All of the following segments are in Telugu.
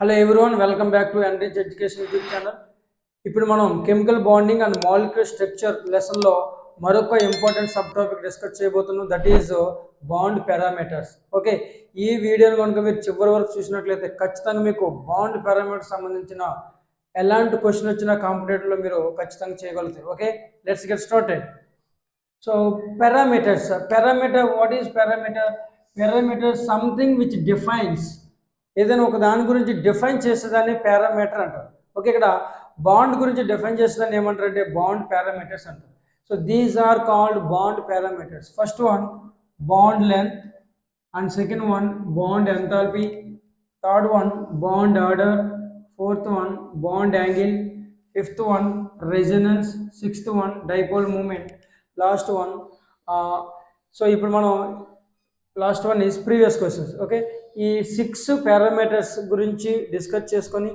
Hello everyone, welcome back to Enrich Education YouTube channel. ఇప్పుడు మనం chemical bonding and molecular structure లెసన్లో మరొక ఇంపార్టెంట్ సబ్ టాపిక్ డిస్కస్ చేయబోతున్నాం. That is bond parameters. Okay, ఈ వీడియోని కనుక మీరు చివరి వరకు చూసినట్లయితే ఖచ్చితంగా మీకు బాండ్ పారామీటర్స్ సంబంధించిన ఎలాంటి క్వశ్చన్ వచ్చినా కాంపిటేటివ్లో మీరు ఖచ్చితంగా చేయగలుగుతారు. Okay, let's get started. So parameters, what is parameter? Parameter something which defines, ఏదైనా ఒక దాని గురించి డిఫైన్ చేసేదాన్ని పారామీటర్ అంటారు. ఓకే, ఇక్కడ బాండ్ గురించి డిఫైన్ చేసేదాన్ని ఏమంటారు అంటే బాండ్ పారామీటర్స్ అంటారు. So these are called bond parameters. First one bond length, and second one bond enthalpy, third one bond order, fourth one bond angle, fifth one resonance, sixth one dipole moment, last one. So ఇప్పుడు మనం last one is previous questions. Okay, ఈ 6 పారామీటర్స్ గురించి డిస్కస్ చేసుకొని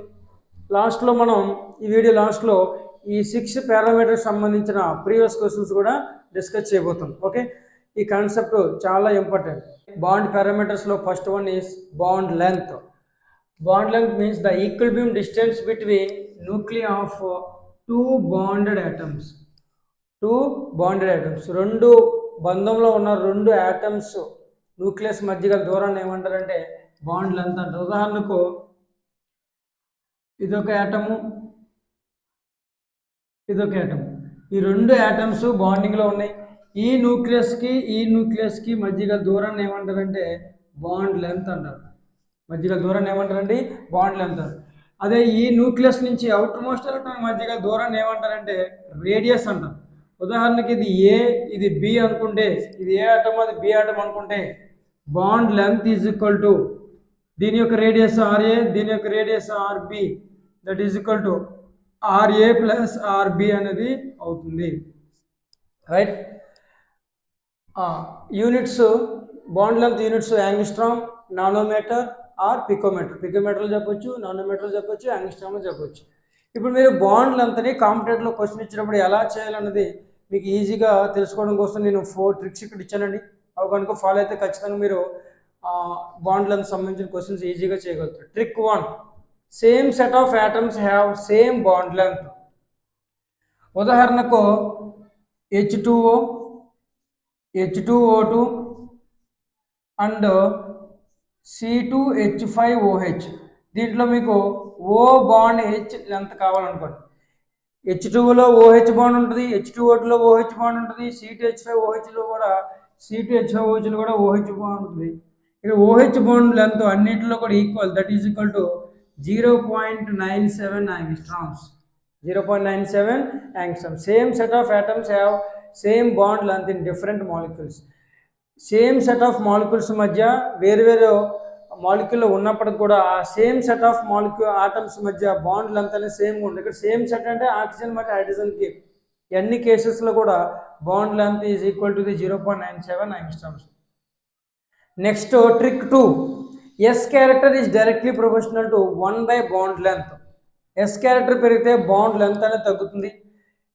లాస్ట్లో మనం ఈ వీడియో లాస్ట్లో ఈ 6 పారామీటర్స్ సంబంధించిన ప్రీవియస్ క్వశ్చన్స్ కూడా డిస్కస్ చేయబోతాం. ఓకే, ఈ కాన్సెప్ట్ చాలా ఇంపార్టెంట్. బాండ్ పారామీటర్స్లో first one is bond length. Bond length means the equilibrium distance between nuclear of two bonded atoms. రెండు బంధంలో ఉన్న రెండు ఆటమ్స్ న్యూక్లియస్ మధ్య గల దూరాన్ని ఏమంటారంటే బాండ్ లెంత్ అంటారు. ఉదాహరణకు ఇదొక ఆటము, ఇదొక ఆటము, ఈ రెండు ఆటమ్స్ బాండింగ్లో ఉన్నాయి. ఈ న్యూక్లియస్కి మధ్య గల దూరాన్ని ఏమంటారంటే బాండ్ లెంత్ అంటారు. మధ్య గల దూరాన్ని ఏమంటారండి బాండ్ లెంత్ అంటారు. అదే ఈ న్యూక్లియస్ నుంచి అవుటర్ మోస్ట్ ఎలక్ట్రాన్ మధ్య గల దూరాన్ని ఏమంటారంటే రేడియస్ అంటారు. ఉదాహరణకి ఇది ఏ, ఇది బి అనుకుంటే, ఇది ఏ ఆటం, అది బి ఆటం అనుకుంటే bond length is equal to దీని యొక్క రేడియస్ ఆర్ఏ, దీని యొక్క radius r b, that is equal to r a plus r b అనేది అవుతుంది. Right. Units, bond length units angstrom, nanometer or picometer. పికోమీటర్లు చెప్పొచ్చు, నానోమీటర్లు చెప్పొచ్చు, యాంగిస్ట్రామ్లు చెప్పొచ్చు. ఇప్పుడు మీరు బాండ్ లెంత్ని కాంపిటేటివ్లో క్వశ్చన్ ఇచ్చినప్పుడు ఎలా చేయాలన్నది మీకు ఈజీగా తెలుసుకోవడం కోసం నేను 4 ట్రిక్స్ ఇక్కడ ఇచ్చానండి. అవి కనుక ఫాలో అయితే ఖచ్చితంగా మీరు బాండ్ లెంత్ సంబంధించిన క్వశ్చన్స్ ఈజీగా చేయగలుగుతారు. Trick 1, same set of atoms have same bond length. ఉదాహరణకు H2O, H2O2 అండ్ C2H5OH. దీంట్లో మీకు O బాండ్ H లెంత్ కావాలనుకోండి, H2Oలో OH బాండ్ ఉంటుంది, H2O2లో OH బాండ్ ఉంటుంది, C2H5OHలో కూడా OH బాండ్ ఉంటుంది. ఇక్కడ OH బాండ్ లెంత్ అన్నింటిలో కూడా equal, that is equal to 0.97 angstroms. 0.97 angstroms. Same set of atoms have same bond length in different molecules. Same set of molecules మధ్య వేరు మాలిక్యూల్లో ఉన్నప్పటికి కూడా ఆ సేమ్ సెట్ ఆఫ్ ఆటమ్స్ మధ్య బాండ్ లెంత్ అనేది సేమ్గా ఉంటుంది. ఇక్కడ సేమ్ సెట్ అంటే ఆక్సిజన్ మరియు హైడ్రోజన్కి అన్ని కేసెస్లో కూడా bond length is equal to the 0.97 angstroms. Next trick 2, S character is directly proportional to 1 by bond length. S character పెరిగితే బాండ్ లెంత్ అనేది తగ్గుతుంది.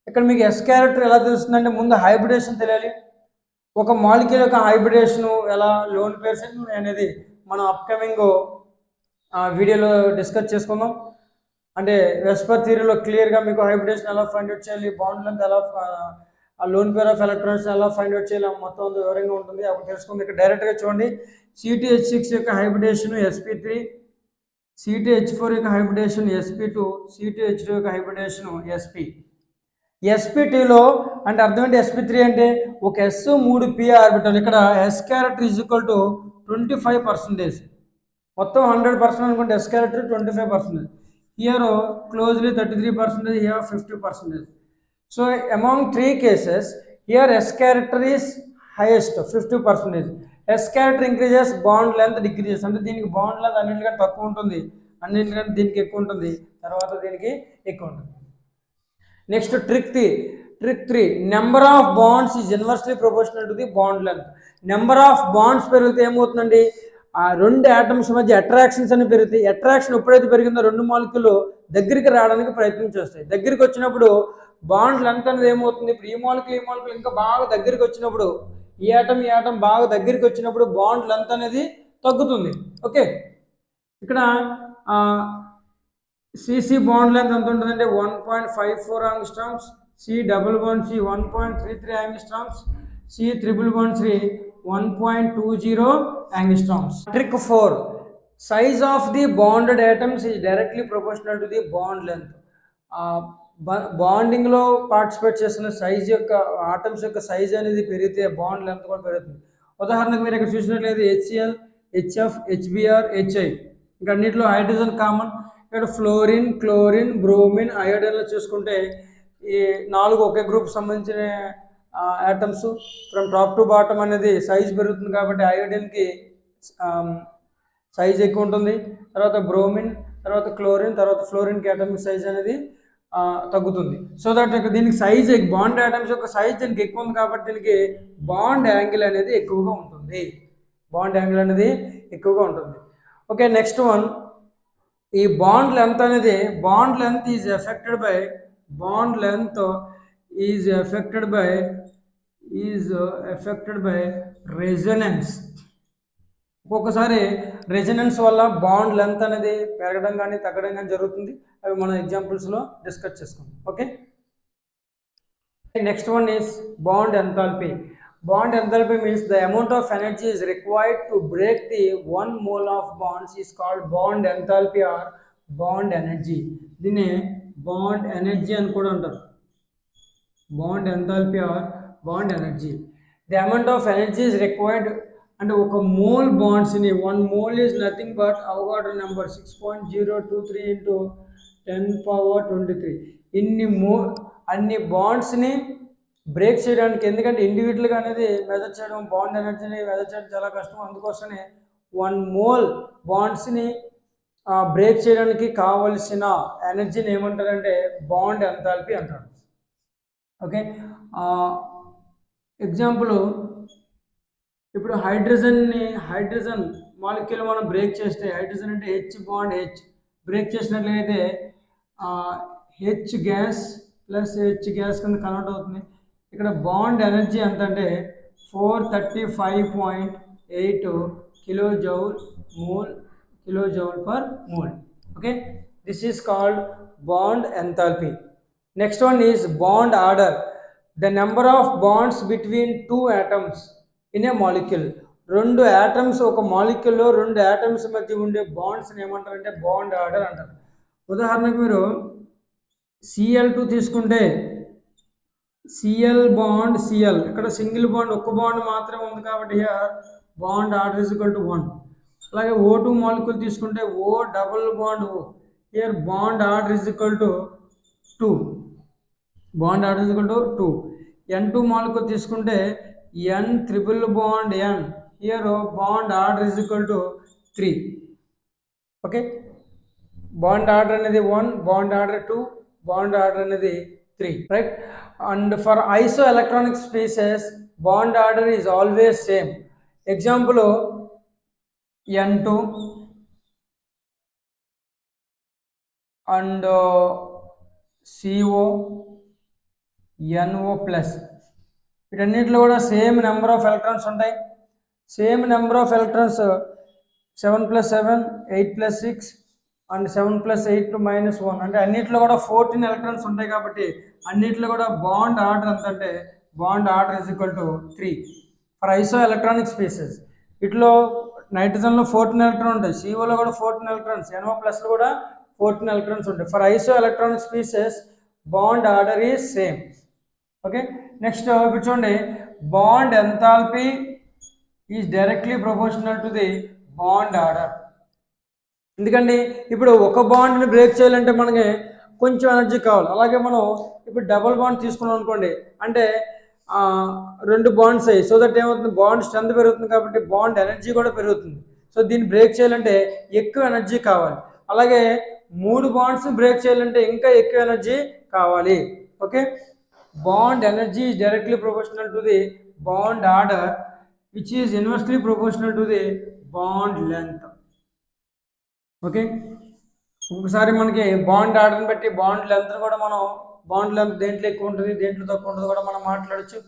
ఇక్కడ మీకు S క్యారెక్టర్ ఎలా తెలుస్తుందంటే ముందు హైబ్రిడేషన్ తెలియాలి. ఒక మాలిక్యూల్ యొక్క హైబ్రిడేషన్ ఎలా లోన్ పేర్స్ అనేది మనం అప్కమింగ్ వీడియోలో డిస్కస్ చేసుకుందాం. అంటే వెస్పర్ థియరీలో క్లియర్గా మీకు హైబ్రిడేషన్ ఎలా ఫైండ్ అవుట్ చేయాలి, బాండ్ లెంత్ ఎలా, లోన్ పేర్ ఆఫ్ ఎలక్ట్రాన్స్ ఎలా ఫైండ్ అవుట్ చేయాలి మొత్తం వివరంగా ఉంటుంది. అప్పుడు తెలుసుకుంది. ఇక్కడ డైరెక్ట్గా చూడండి, C2H6 యొక్క హైబ్రిడేషన్ sp3, C2H4 యొక్క హైబ్రిడేషన్ sp2, C2H2 యొక్క హైబ్రిడేషన్ sp. sp2లో అంటే అర్థం ఏంటి? sp3 అంటే ఒక S 3 p ఆర్బిటల్. ఇక్కడ S character is equal to 25%. మొత్తం 100% అనుకుంటే S character 25%. Here closely 33%, here 50%. So among 3 cases, here S character is highest 50%. S character increases, bond length decreases. అంటే దీనికి బాండ్ లెంత్ అన్నింటికంటే తక్కువ ఉంటుంది, అన్నింటికంటే దీనికి ఎక్కువ ఉంటుంది, తర్వాత దీనికి ఎక్కువ ఉంటుంది. Next trick 3, number of wands is inversely proportional to the bond length. Number of wands పెరిగితే ఏమవుతుందండి, ఆ రెండు ఆటమ్స్ మధ్య అట్రాక్షన్స్ అని పెరుగుతాయి. అట్రాక్షన్ ఎప్పుడైతే పెరిగిందో రెండు మాలిక్యూలు దగ్గరికి రావడానికి ప్రయత్నం చేస్తాయి. దగ్గరికి వచ్చినప్పుడు బాండ్ లెంత్ అనేది ఏమవుతుంది, ఇప్పుడు ఈ మాలిక్యూల్ ఇంకా బాగా దగ్గరికి వచ్చినప్పుడు, ఈ ఆటం బాగా దగ్గరికి వచ్చినప్పుడు బాండ్ లెంత్ అనేది తగ్గుతుంది. ఓకే, ఇక్కడ సిసి బాండ్ లెంత్ ఎంత ఉంటుందంటే 1.54 angstroms, C double bond C 1.33 angstroms, C triple bond C 1.20 angstroms. Trick 4, size of the bonded atoms is directly proportional to the bond length. బాండింగ్లో పార్టిసిపేట్ చేస్తున్న సైజ్ యొక్క ఆటమ్స్ యొక్క సైజ్ అనేది పెరిగితే బాండ్ లెంత్ కూడా పెరుగుతుంది. ఉదాహరణకు మీరు ఇక్కడ చూసినట్లయితే HCl, HF, HBr, HI, ఇంకా అన్నింటిలో హైడ్రోజన్ కామన్. ఇక్కడ ఫ్లోరిన్, క్లోరిన్, బ్రోమిన్, అయోడిన్లో చూసుకుంటే ఈ 4 ఒకే గ్రూప్ సంబంధించిన atoms. From top to bottom అనేది సైజ్ పెరుగుతుంది కాబట్టి అయోడిన్కి సైజ్ ఎక్కువ ఉంటుంది, తర్వాత బ్రోమిన్, తర్వాత క్లోరిన్, తర్వాత ఫ్లోరిన్కి అటామిక్ సైజ్ అనేది తగ్గుతుంది. సో దట్ దీనికి సైజ్ బాండ్ ఆటమ్స్ యొక్క సైజ్ దీనికి ఎక్కువ ఉంది కాబట్టి దీనికి బాండ్ యాంగిల్ అనేది ఎక్కువగా ఉంటుంది. బాండ్ యాంగిల్ అనేది ఎక్కువగా ఉంటుంది. ఓకే, నెక్స్ట్ వన్, ఈ బాండ్ లెంత్ అనేది bond length is affected by resonance. ఒక్కొక్కసారి రెజొనెన్స్ వల్ల బాండ్ లెంత్ అనేది పెరగడం కానీ తగ్గడం కానీ జరుగుతుంది. అవి మనం ఎగ్జాంపుల్స్లో డిస్కస్ చేసుకుందాం. Okay, next one is bond enthalpy. Bond enthalpy means the amount of energy is required to break the 1 mole of bonds is called bond enthalpy or bond energy. దీన్ని bond energy అని కూడా అంటారు. Bond enthalpy or bond energy. The amount of energy is required అంటే ఒక mole బాండ్స్ని 1 mole is nothing but Avogadro number 6.023 into 10^23. అన్ని బాండ్స్ని బ్రేక్ చేయడానికి, ఎందుకంటే ఇండివిజువల్గా అనేది మెజర్ చేయడం, బాండ్ ఎనర్జీని మెజర్ చేయడం చాలా కష్టం. అందుకోసమే 1 mole బాండ్స్ని బ్రేక్ చేయడానికి కావలసిన ఎనర్జీని ఏమంటారంటే బాండ్ ఎంథాల్పీ అంటారు. ఓకే, ఎగ్జాంపుల్, ఇప్పుడు హైడ్రోజన్ మాలిక్యూల్ మనం బ్రేక్ చేస్తే, హైడ్రోజన్ అంటే H బాండ్ H బ్రేక్ చేసినట్లయితే H gas plus H gas కింద కన్వర్ట్ అవుతుంది. ఇక్కడ బాండ్ ఎనర్జీ ఎంత అంటే 435.8 kilojoule per mole. Okay, this is called bond enthalpy. Next one is bond order. The number of wands between 2 atoms in a molecule. 2 atoms ఒక మాలిక్యూల్లో 2 atoms మధ్య ఉండే బాండ్స్ని ఏమంటారంటే బాండ్ ఆర్డర్ అంటారు. ఉదాహరణకు మీరు Cl2 తీసుకుంటే Cl బాండ్ Cl, ఇక్కడ సింగిల్ బాండ్ ఒక్క బాండ్ మాత్రమే ఉంది కాబట్టి here bond order is equal to 1. అలాగే O2 మాలిక్యూల్ తీసుకుంటే O double bond O, here bond order is equal to 2. N2 molecule తీసుకుంటే N triple bond N, here bond order is equal to 3. Okay, bond order అనేది 1, బాండ్ ఆర్డర్ 2, బాండ్ ఆర్డర్ అనేది 3, right? And for isoelectronic species bond order is always same. Example, N2 and CO, NO plus, వీటన్నిటిలో కూడా సేమ్ నెంబర్ ఆఫ్ ఎలక్ట్రాన్స్ ఉంటాయి. Same number of electrons 7 + 7 8 + 6 and 7 + 8 -1, అంటే అన్నింటిలో కూడా 14 ఎలక్ట్రాన్స్ ఉంటాయి. కాబట్టి అన్నింటిలో కూడా బాండ్ ఆర్డర్ ఎంత అంటే bond order is equal to 3 for iso electronic species. వీటిలో నైట్రోజన్లో 14 ఎలక్ట్రాన్ ఉంటాయి, సిఓలో కూడా 14 ఎలక్ట్రాన్స్, NO ప్లస్లో కూడా 14 ఎలక్ట్రాన్స్ ఉంటాయి. For iso electronic species bond order is same. Okay, next ఇప్పుడు చూడండి, bond enthalpy is directly proportional to the bond order. ఎందుకంటే ఇప్పుడు ఒక బాండ్ని బ్రేక్ చేయాలంటే మనకి కొంచెం ఎనర్జీ కావాలి. అలాగే మనం ఇప్పుడు డబుల్ బాండ్ తీసుకున్నాం అనుకోండి, అంటే 2 బాండ్స్ అయ్యి, సో దట్ ఏమవుతుంది, బాండ్ స్ట్రెంత్ పెరుగుతుంది కాబట్టి బాండ్ ఎనర్జీ కూడా పెరుగుతుంది. సో దీన్ని బ్రేక్ చేయాలంటే ఎక్కువ ఎనర్జీ కావాలి. అలాగే 3 బాండ్స్ బ్రేక్ చేయాలంటే ఇంకా ఎక్కువ ఎనర్జీ కావాలి. Okay, bond energy is directly proportional to the bond order which is inversely proportional to the bond length. Okay, ఒకసారి మనకి బాండ్ ఆర్డర్ని బట్టి బాండ్ లెంత్ కూడా మనం, బాండ్ లెంత్ దేంట్లో ఎక్కువ ఉంటుంది దేంట్లో తక్కువ ఉంటుంది కూడా మనం మాట్లాడచ్చు.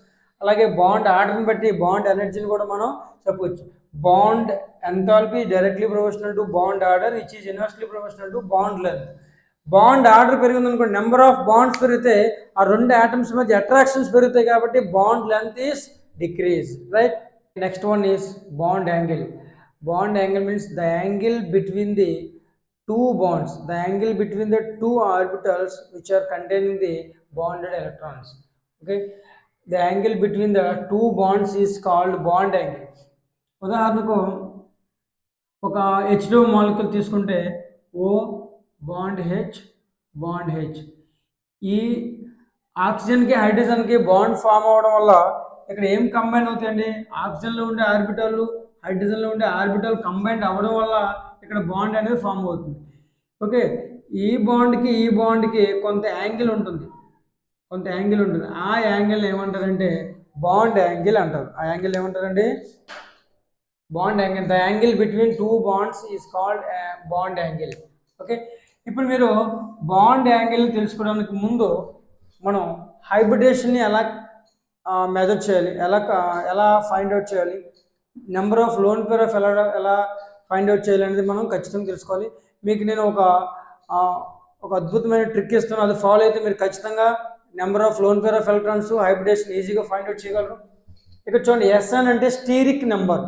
అలాగే బాండ్ ఆర్డర్ని బట్టి బాండ్ ఎనర్జీని కూడా మనం చెప్పవచ్చు. Bond enthalpy directly proportional to bond order which is inversely proportional to bond length. Bond order పెరిగింది అనుకోండి, నెంబర్ ఆఫ్ బాండ్స్ పెరిగితే ఆ రెండు ఆటమ్స్ మధ్య అట్రాక్షన్స్ పెరుగుతాయి కాబట్టి bond length is decrease, right. Next one is bond angle. Bond angle means the angle between the two bonds, the angle between the two orbitals which are containing the bonded electrons. Okay, the angle between the two bonds is called bond angle. ఉదాహరణకు ఒక H2 మాలిక్యూల్ తీసుకుంటే O బాండ్ H, ఈ ఆక్సిజన్కి హైడ్రోజన్కి బాండ్ ఫామ్ అవ్వడం వల్ల ఇక్కడ ఏం కంబైన్ అవుతాయండి, ఆక్సిజన్లో ఉండే ఆర్బిటాలు హైడ్రోజన్లో ఉండే ఆర్బిటాల్ కంబైన్ అవ్వడం వల్ల ఇక్కడ బాండ్ అనేది ఫామ్ అవుతుంది. ఓకే, ఈ బాండ్కి కొంత యాంగిల్ ఉంటుంది, ఆ యాంగిల్ ఏమంటారంటే బాండ్ యాంగిల్ అంటారు. ఆ యాంగిల్ ఏమంటారండి, bond angle. The angle between two bonds is called bond angle. Okay, ఇప్పుడు మీరు బాండ్ యాంగిల్ తెలుసుకోవడానికి ముందు మనం హైబ్రిడేషన్ని ఎలా మెజర్ చేయాలి, ఎలా ఫైండ్ అవుట్ చేయాలి, number of loan pair of ఎలా ఫైండ్ అవుట్ చేయాలి అనేది మనం ఖచ్చితంగా తెలుసుకోవాలి. మీకు నేను ఒక అద్భుతమైన ట్రిక్ ఇస్తున్నాను, అది ఫాలో అయితే మీరు ఖచ్చితంగా number of loan pair of electrons hybridisation ఈజీగా ఫైండ్ అవుట్ చేయగలరు. ఇక్కడ చూడండి, SN అంటే steric number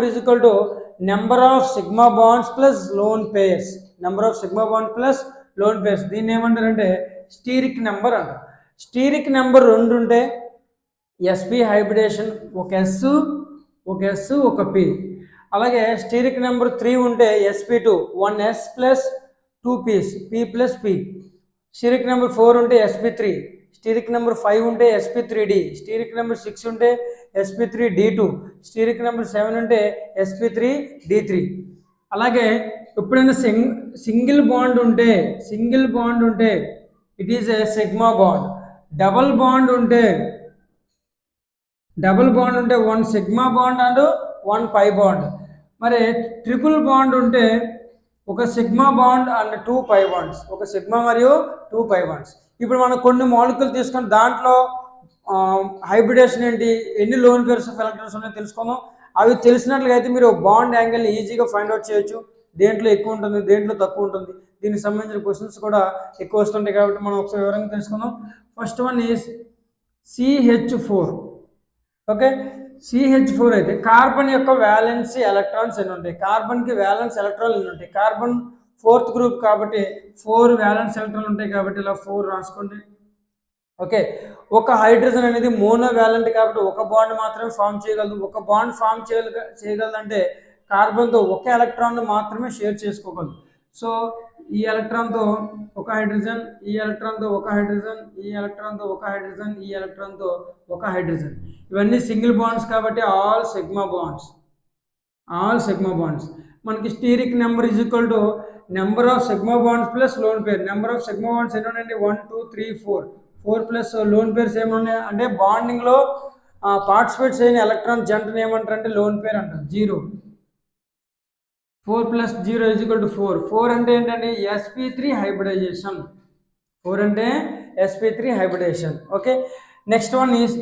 is equal to number of sigma bonds plus lone pairs, దీన్ని ఏమంటారంటే స్టీరిక్ నెంబర్ అంటారు. స్టీరిక్ నెంబర్ 2 ఉంటే sp హైబ్రిడేషన్, ఒక S ఒక P. అలాగే స్టీరిక్ నెంబర్ 3 ఉంటే sp2, 1s plus 2 p's, p plus p. Steric number 4 ఉంటే sp3, స్టీరిక్ నెంబర్ 5 ఉంటే sp3d, స్టీరిక్ నెంబర్ 6 ఉంటే sp3d2, స్టీరిక్ నెంబర్ 7 ఉంటే sp3d3. అలాగే ఎప్పుడైనా సింగిల్ బాండ్ ఉంటే it is a sigma bond. Double bond ఉంటే 1 sigma bond and 1 pi bond. మరి ట్రిపుల్ బాండ్ ఉంటే ఒక sigma bond and 2 pi bonds, ఒక సిగ్మా మరియు 2 పై బాండ్స్. ఇప్పుడు మనం కొన్ని మాలిక్యూల్ తీసుకొని దాంట్లో హైబ్రిడేషన్ ఏంటి, ఎన్ని లోన్ పేర్స్ ఆఫ్ ఎలక్ట్రాన్స్ ఉన్నాయో తెలుసుకుందాం. అవి తెలిసినట్లుగా అయితే మీరు బాండ్ యాంగిల్ని ఈజీగా ఫైండ్ అవుట్ చేయొచ్చు. దేంట్లో ఎక్కువ ఉంటుంది, దేంట్లో తక్కువ ఉంటుంది, దీనికి సంబంధించిన క్వశ్చన్స్ కూడా ఎక్కువ వస్తుంటాయి కాబట్టి మనం ఒకసారి వివరంగా తెలుసుకుందాం. First one is CH4. Okay, CH4 అయితే కార్బన్ యొక్క వ్యాలెన్సీ ఎలక్ట్రాన్స్ ఎన్ని ఉంటాయి, కార్బన్కి వ్యాలెన్స్ ఎలక్ట్రాన్లు ఎన్ని ఉంటాయి, కార్బన్ 4th గ్రూప్ కాబట్టి 4 వ్యాలెన్స్ ఎలక్ట్రాన్లు ఉంటాయి కాబట్టి ఇలా 4 రాసుకోండి. ఓకే, ఒక హైడ్రోజన్ అనేది మోనో వ్యాలెంట్ కాబట్టి ఒక బాండ్ మాత్రమే ఫామ్ చేయగలదు. ఒక బాండ్ ఫామ్ చేయగలదంటే కార్బన్తో ఒక ఎలక్ట్రాన్ మాత్రమే షేర్ చేసుకోగలదు. సో ఈ ఎలక్ట్రాన్తో ఒక హైడ్రోజన్, ఈ ఎలక్ట్రాన్తో ఒక హైడ్రోజన్, ఈ ఎలక్ట్రాన్తో ఒక హైడ్రోజన్, ఈ ఎలక్ట్రాన్తో ఒక హైడ్రోజన్. ఇవన్నీ సింగిల్ బాండ్స్ కాబట్టి ఆల్ సిగ్మా బాండ్స్. మనకి steric number is equal to number of sigma bonds plus lone pair. Number of sigma bonds ఎన్ని ఉన్నాయండి, 1 2 3 4 ప్లస్ లోన్ పేర్స్ ఏమున్నాయి అంటే బాండింగ్లో పార్టిసిపేట్స్ అయిన ఎలక్ట్రాన్ జంటను ఏమంటారంటే లోన్ పేర్ అంటారు. 0 4 ప్లస్ 0 ఈజ్ ఈక్వల్ టు 4 అంటే ఏంటంటే sp3 hybridization. Okay, next one is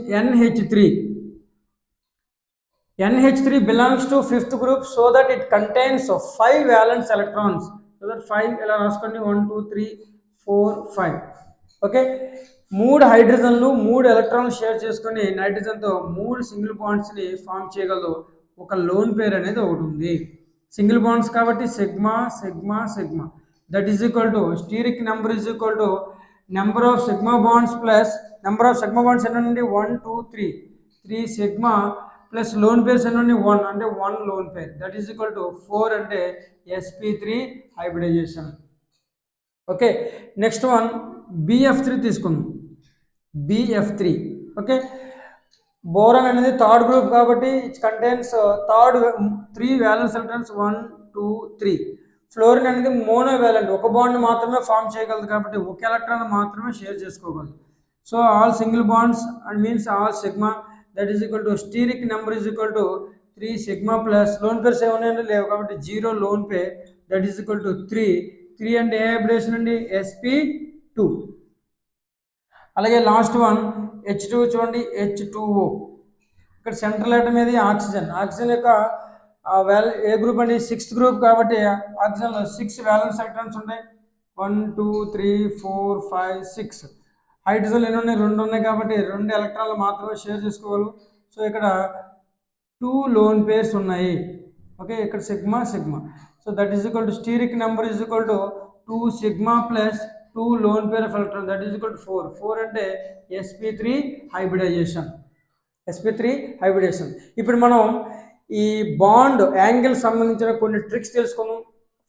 NH3 belongs to 5th group so that it contains 5 valence electrons. So that 5 ఇలా రాసుకోండి, 1 2 3 4 5. ఓకే, 3 హైడ్రోజన్లు 3 ఎలక్ట్రాన్లు షేర్ చేసుకొని నైట్రోజన్తో 3 సింగిల్ బాండ్స్ని ఫామ్ చేయగలదు. ఒక లోన్ పేర్ అనేది ఒకటి ఉంది. సింగిల్ బాండ్స్ కాబట్టి sigma. That is equal to steric number is equal to number of sigma bonds plus number of sigma bonds ఎన్ని 1 2 3 సిగ్మా ప్లస్ లోన్ పేర్స్ ఎన్ని 1 అంటే 1 loan pair. That is equal to 4 అంటే sp3 hybridization. Okay, next one BF3 తీసుకుందాం. ఓకే, బోరాన్ అనేది 3rd గ్రూప్ కాబట్టి it contains 3 valence electrons 1 2 3. Fluorine అనేది మోనో వ్యాలెంట్, ఒక బాండ్ మాత్రమే ఫామ్ చేయగలదు కాబట్టి ఒక ఎలక్ట్రాన్ మాత్రమే షేర్ చేసుకోగలదు. So all single bonds and means all sigma. That is equal to steric number is equal to 3 sigma plus lone pairs ఏమన్నా లేవు కాబట్టి 0 lone pair. That is equal to 3 అంటే ఏ హైబ్రిడేషన్ అండి, sp2. అలాగే లాస్ట్ వన్ H2 చూడండి, H2O. ఇక్కడ సెంట్రల్ ఆటమ్ ఏది, ఆక్సిజన్ యొక్క ఏ గ్రూప్ అండి, 6th గ్రూప్ కాబట్టి ఆక్సిజన్లో 6 వ్యాలెన్స్ ఎలక్ట్రాన్స్ ఉంటాయి. 1 2 3 4 5 6 హైడ్రోజన్ ఎన్ని ఉన్నాయి, 2 ఉన్నాయి కాబట్టి 2 ఎలక్ట్రాన్లు మాత్రమే షేర్ చేసుకోగలవు. సో ఇక్కడ 2 లోన్ పేర్స్ ఉన్నాయి. ఓకే, ఇక్కడ sigma sigma. So that is equal to steric number is equal to 2 sigma plus 2 lone pair of electron, that is equal to 4. 4 అంటే sp3 హైబ్రిడైజేషన్, sp3 హైబ్రిడేషన్. ఇప్పుడు మనం ఈ బాండ్ యాంగిల్ సంబంధించిన కొన్ని ట్రిక్స్ తెలుసుకున్నాం.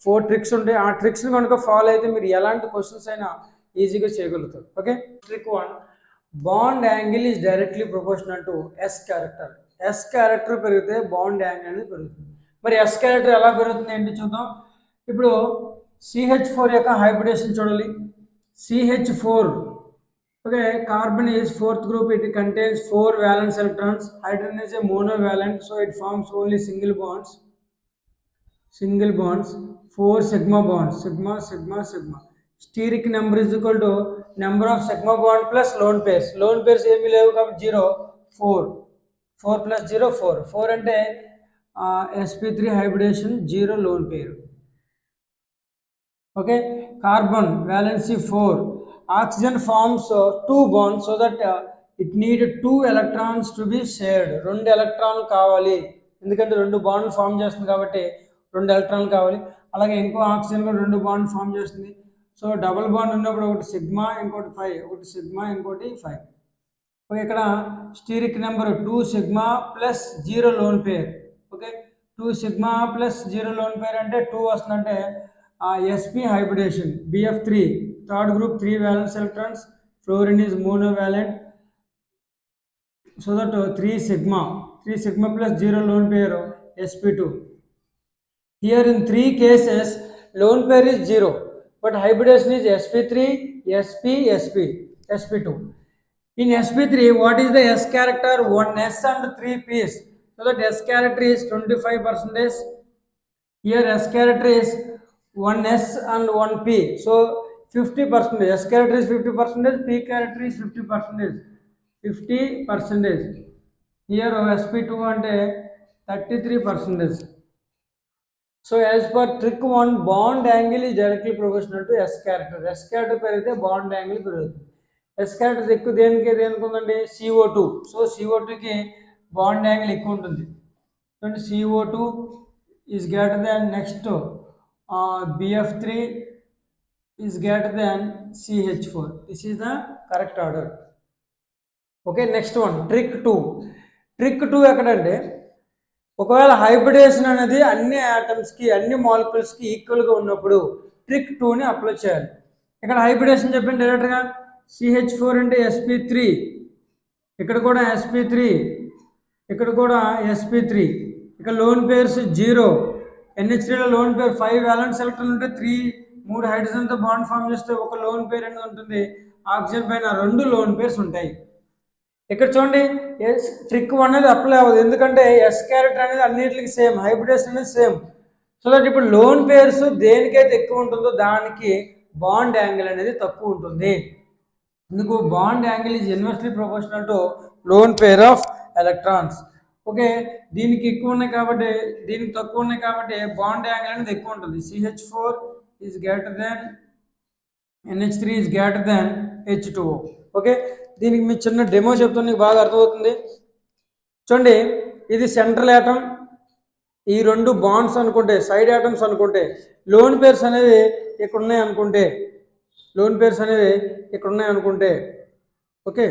4 ట్రిక్స్ ఉంటాయి. ఆ ట్రిక్స్ని కనుక ఫాలో అయితే మీరు ఎలాంటి క్వశ్చన్స్ అయినా ఈజీగా చేయగలుగుతారు. Okay, trick 1, bond angle is directly proportional to S character. S character పెరిగితే బాండ్ యాంగిల్ అనేది పెరుగుతుంది. మరి ఎస్ క్యారెక్టర్ ఎలా పెరుగుతుంది ఏంటి చూద్దాం. ఇప్పుడు CH4 యొక్క హైబ్రిడేషన్ చూడాలి. CH4, okay, carbon is 4th group, it contains 4 valence electrons. Hydrogen is a monovalent, so it forms only single bonds, 4 sigma bonds, sigma sigma sigma. Steric number is equal to number of sigma bond plus lone pairs. Lone pairs ఏమీ లేవు కాబట్టి 0, 4 plus 0 4 అంటే sp3 hybridation, 0 lone pair. Okay, carbon valency 4, oxygen forms 2 bonds, so that it need 2 electrons to be shared. 2 ఎలక్ట్రాన్లు కావాలి, ఎందుకంటే 2 బాండ్ ఫామ్ చేస్తుంది కాబట్టి 2 ఎలక్ట్రాన్లు కావాలి. అలాగే ఇంకో ఆక్సిజన్ కూడా 2 బాండ్ ఫామ్ చేస్తుంది. సో డబుల్ బాండ్ ఉన్నప్పుడు ఒకటి సిగ్మా ఇంకోటి 5, ఒకటి సిగ్మా ఇంకోటి 5. ఓకే, ఇక్కడ steric number 2 sigma plus 0 lone పేర్. ఓకే, 2 సిగ్మా ప్లస్ 0 లోన్ పేర్ అంటే 2 వస్తుందంటే sp hybridation, bf3, third group 3 valence electrons, fluorine is monovalent, so that 3 sigma plus 0 lone pair, sp2. Here in 3 cases lone pair is 0, but hybridation is sp3 sp sp2. In sp3 what is the s character? 1s and 3 p's, so that s character is 25%. Here s character is 1s and 1p, so 50%. S character is 50%, p character is 50%. Here sp2 ante 33%. So as per trick 1, bond angle is directly proportional to s character. S character perigite bond angle perugutundi. S character ekku deniki untundi, CO2. So CO2 ki bond angle ekku untundi. So CO2 is greater than next BF3 is greater than CH4. This is the correct order. Okay, next one, trick 2. Trick 2 ఎక్కడంటే ఒకవేళ హైబ్రిడేషన్ అనేది అన్ని ఆటమ్స్కి అన్ని మాలిక్యూల్స్కి ఈక్వల్గా ఉన్నప్పుడు ట్రిక్ 2ని అప్లై చేయాలి. ఇక్కడ హైబ్రిడేషన్ చెప్పండి డైరెక్ట్గా. CH4 అంటే sp3, ఇక్కడ కూడా sp3, ఇక్కడ కూడా sp3. ఇక్కడ లోన్ పేర్స్ 0. NH3లో లోన్ పేర్ 5 వ్యాలెన్స్ ఎలక్ట్రాన్ ఉంటే 3 హైడ్రోజన్తో బాండ్ ఫామ్ చేస్తే ఒక లోన్ పేర్ అనేది ఉంటుంది. ఆక్సిజన్ పైన 2 లోన్ పేర్స్ ఉంటాయి. ఇక్కడ చూడండి, ట్రిక్ 1 అనేది అప్లై అవ్వదు, ఎందుకంటే ఎస్ క్యారెక్టర్ అనేది అన్నిటికి సేమ్, హైబ్రిడేషన్ అనేది సేమ్. సో దట్ ఇప్పుడు లోన్ పేర్స్ దేనికైతే ఎక్కువ ఉంటుందో దానికి బాండ్ యాంగిల్ అనేది తక్కువ ఉంటుంది. ఎందుకు? Bond angle is inversely proportional to loan pair of electrons. Okay, దీనికి ఎక్కువ ఉన్నాయి కాబట్టి దీనికి తక్కువ ఉన్నాయి కాబట్టి బాండ్ యాంగిల్ అనేది ఎక్కువ ఉంటుంది. CH4 is greater than NH3 is greater than H2O. Okay, దీనికి మీ చిన్న డెమో చెప్తాను, నీకు బాగా అర్థమవుతుంది. చూడండి, ఇది సెంట్రల్ యాటమ్, ఈ 2 బాండ్స్ అనుకుంటే, సైడ్ యాటమ్స్ అనుకుంటే, లోన్ పేర్స్ అనేవి ఇక్కడ ఉన్నాయి అనుకుంటే, ఓకే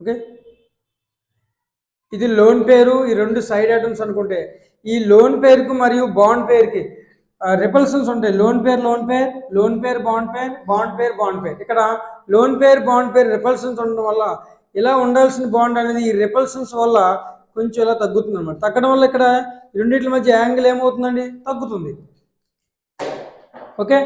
ఓకే ఇది లోన్ పేరు, ఈ 2 సైడ్ యాటమ్స్ అనుకుంటే, ఈ లోన్ పేరుకు మరియు బాండ్ పేరుకి రిపల్షన్స్ ఉంటాయి. Lone pair bond pair. ఇక్కడ lone pair bond pair repulsions ఉండడం వల్ల ఇలా ఉండాల్సిన బాండ్ అనేది ఈ రిపల్షన్స్ వల్ల కొంచెం ఇలా తగ్గుతుంది అనమాట. తగ్గడం వల్ల ఇక్కడ రెండింటి మధ్య యాంగిల్ ఏమవుతుందండి? తగ్గుతుంది. ఓకే,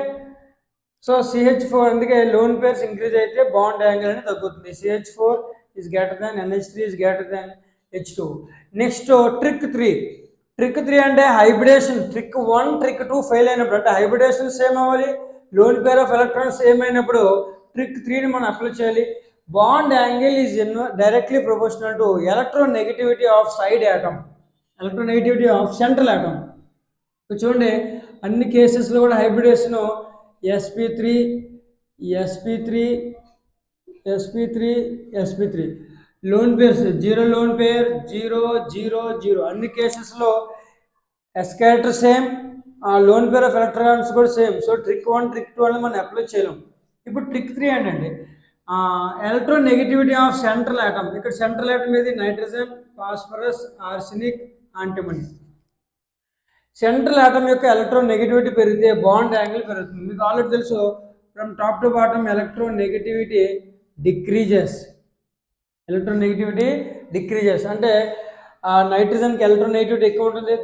సో CH4 అందుకే లోన్ పేర్స్ ఇంక్రీజ్ అయితే బాండ్ యాంగిల్ అనేది తగ్గుతుంది. CH4 is greater than NH3 is greater than H2. Next trick 3. Trick 3 అంటే హైబ్రిడేషన్. ట్రిక్ 1 ట్రిక్ 2 ఫెయిల్ అయినప్పుడు, అంటే హైబ్రిడేషన్ సేమ్ అవ్వాలి, lone pair of electrons same అయినప్పుడు ట్రిక్ 3ని మనం అప్లై చేయాలి. Bond angle is directly proportional to electronegativity of side atom, electronegativity of central atom. చూడండి, అన్ని కేసెస్లో కూడా hybridization sp3 sp3 sp3 sp3 lone pairs 0 lone pair 0 0 0 అన్ని కేసెస్లో S character same, lone pair of electrons కూడా సేమ్. సో ట్రిక్ 1 ట్రిక్ 2 అని మనం అప్లై చేయలేం. ఇప్పుడు ట్రిక్ 3 ఏంటంటే ఎలక్ట్రోనెగటివిటీ ఆఫ్ సెంట్రల్ ఆటమ్. ఇక్కడ సెంట్రల్ ఆటమ్ ఏది? Nitrogen, phosphorus, arsenic, antimony. Central atom యొక్క ఎలక్ట్రోనెగటివిటీ పెరిగితే బాండ్ యాంగిల్ పెరుగుతుంది. మీకు ఆల్రెడీ తెలుసు, from top to bottom electronegativity decreases. Electronegativity decreases అంటే నైట్రోజన్కి ఎలక్ట్రోనెగటివిటీ ఎక్కువ ఉంటుంది,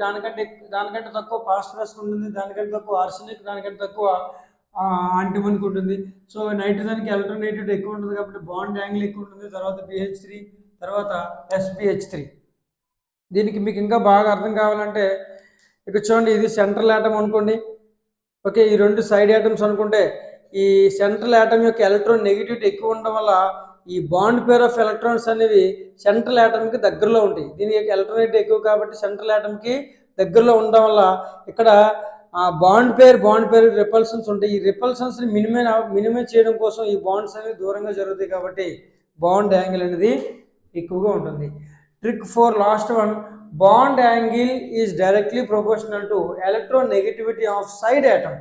దానికంటే తక్కువ ఫాస్ఫరస్ ఉంటుంది, దానికంటే తక్కువ ఆర్సెనిక్, దానికంటే తక్కువ యాంటిమనీకి ఉంటుంది. సో నైట్రోజన్కి ఎలక్ట్రోనెగటివిటీ ఎక్కువ ఉంటుంది కాబట్టి బాండ్ యాంగిల్ ఎక్కువ ఉంటుంది. తర్వాత BH3, తర్వాత SPH3. దీనికి మీకు ఇంకా బాగా అర్థం కావాలంటే ఇక్కడ చూడండి, ఇది సెంట్రల్ ఆటమ్ అనుకోండి. ఓకే, ఈ రెండు సైడ్ ఆటమ్స్ అనుకుంటే ఈ సెంట్రల్ ఆటమ్ యొక్క ఎలక్ట్రోనెగటివిటీ ఎక్కువ ఉండడం వల్ల ఈ బాండ్ పేర్ ఆఫ్ ఎలక్ట్రాన్స్ అనేవి సెంట్రల్ ఆటమ్కి దగ్గరలో ఉంటాయి. దీని యొక్క ఎలక్ట్రోనెగటివిటీ ఎక్కువ కాబట్టి సెంట్రల్ ఆటమ్కి దగ్గరలో ఉండడం వల్ల ఇక్కడ బాండ్ పేర్ రిపల్షన్స్ ఉంటాయి. ఈ రిపల్షన్స్ని మినిమైజ్ చేయడం కోసం ఈ బాండ్స్ అనేవి దూరంగా జరుగుతాయి కాబట్టి బాండ్ యాంగిల్ అనేది ఎక్కువగా ఉంటుంది. Trick 4 last one, bond angle is directly proportional to electronegativity of side atom.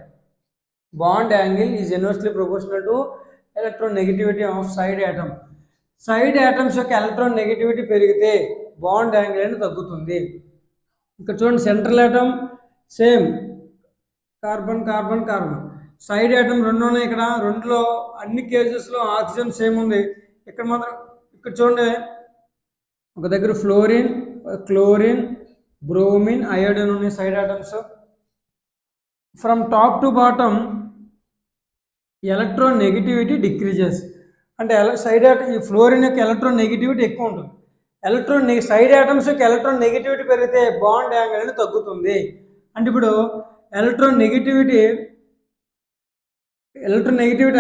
Bond angle is inversely proportional to electronegativity of side atom. Side atoms యొక్క ఎలక్ట్రోనెగటివిటీ పెరిగితే బాండ్ యాంగిల్ అనేది తగ్గుతుంది. ఇక్కడ చూడండి, central atom same, carbon carbon carbon. Side atom రెండు ఉన్నాయి. ఇక్కడ రెండులో అన్ని కేసెస్లో ఆక్సిజన్ సేమ్ ఉంది. ఇక్కడ మాత్రం ఇక్కడ చూడండి, ఒక దగ్గర ఫ్లోరిన్, క్లోరిన్, బ్రోమిన్, అయోడిన్ ఉన్నాయి side atoms. From top to bottom electronegativity decreases అంటే సైడ్ ఆటమ్ ఈ ఫ్లోరిన్ యొక్క ఎలక్ట్రోనెగటివిటీ ఎక్కువ ఉంటుంది. సైడ్ ఆటమ్స్ యొక్క ఎలక్ట్రోనెగటివిటీ పెరిగితే బాండ్ యాంగిల్ అనేది తగ్గుతుంది. అంటే ఇప్పుడు ఎలక్ట్రోనెగటివిటీ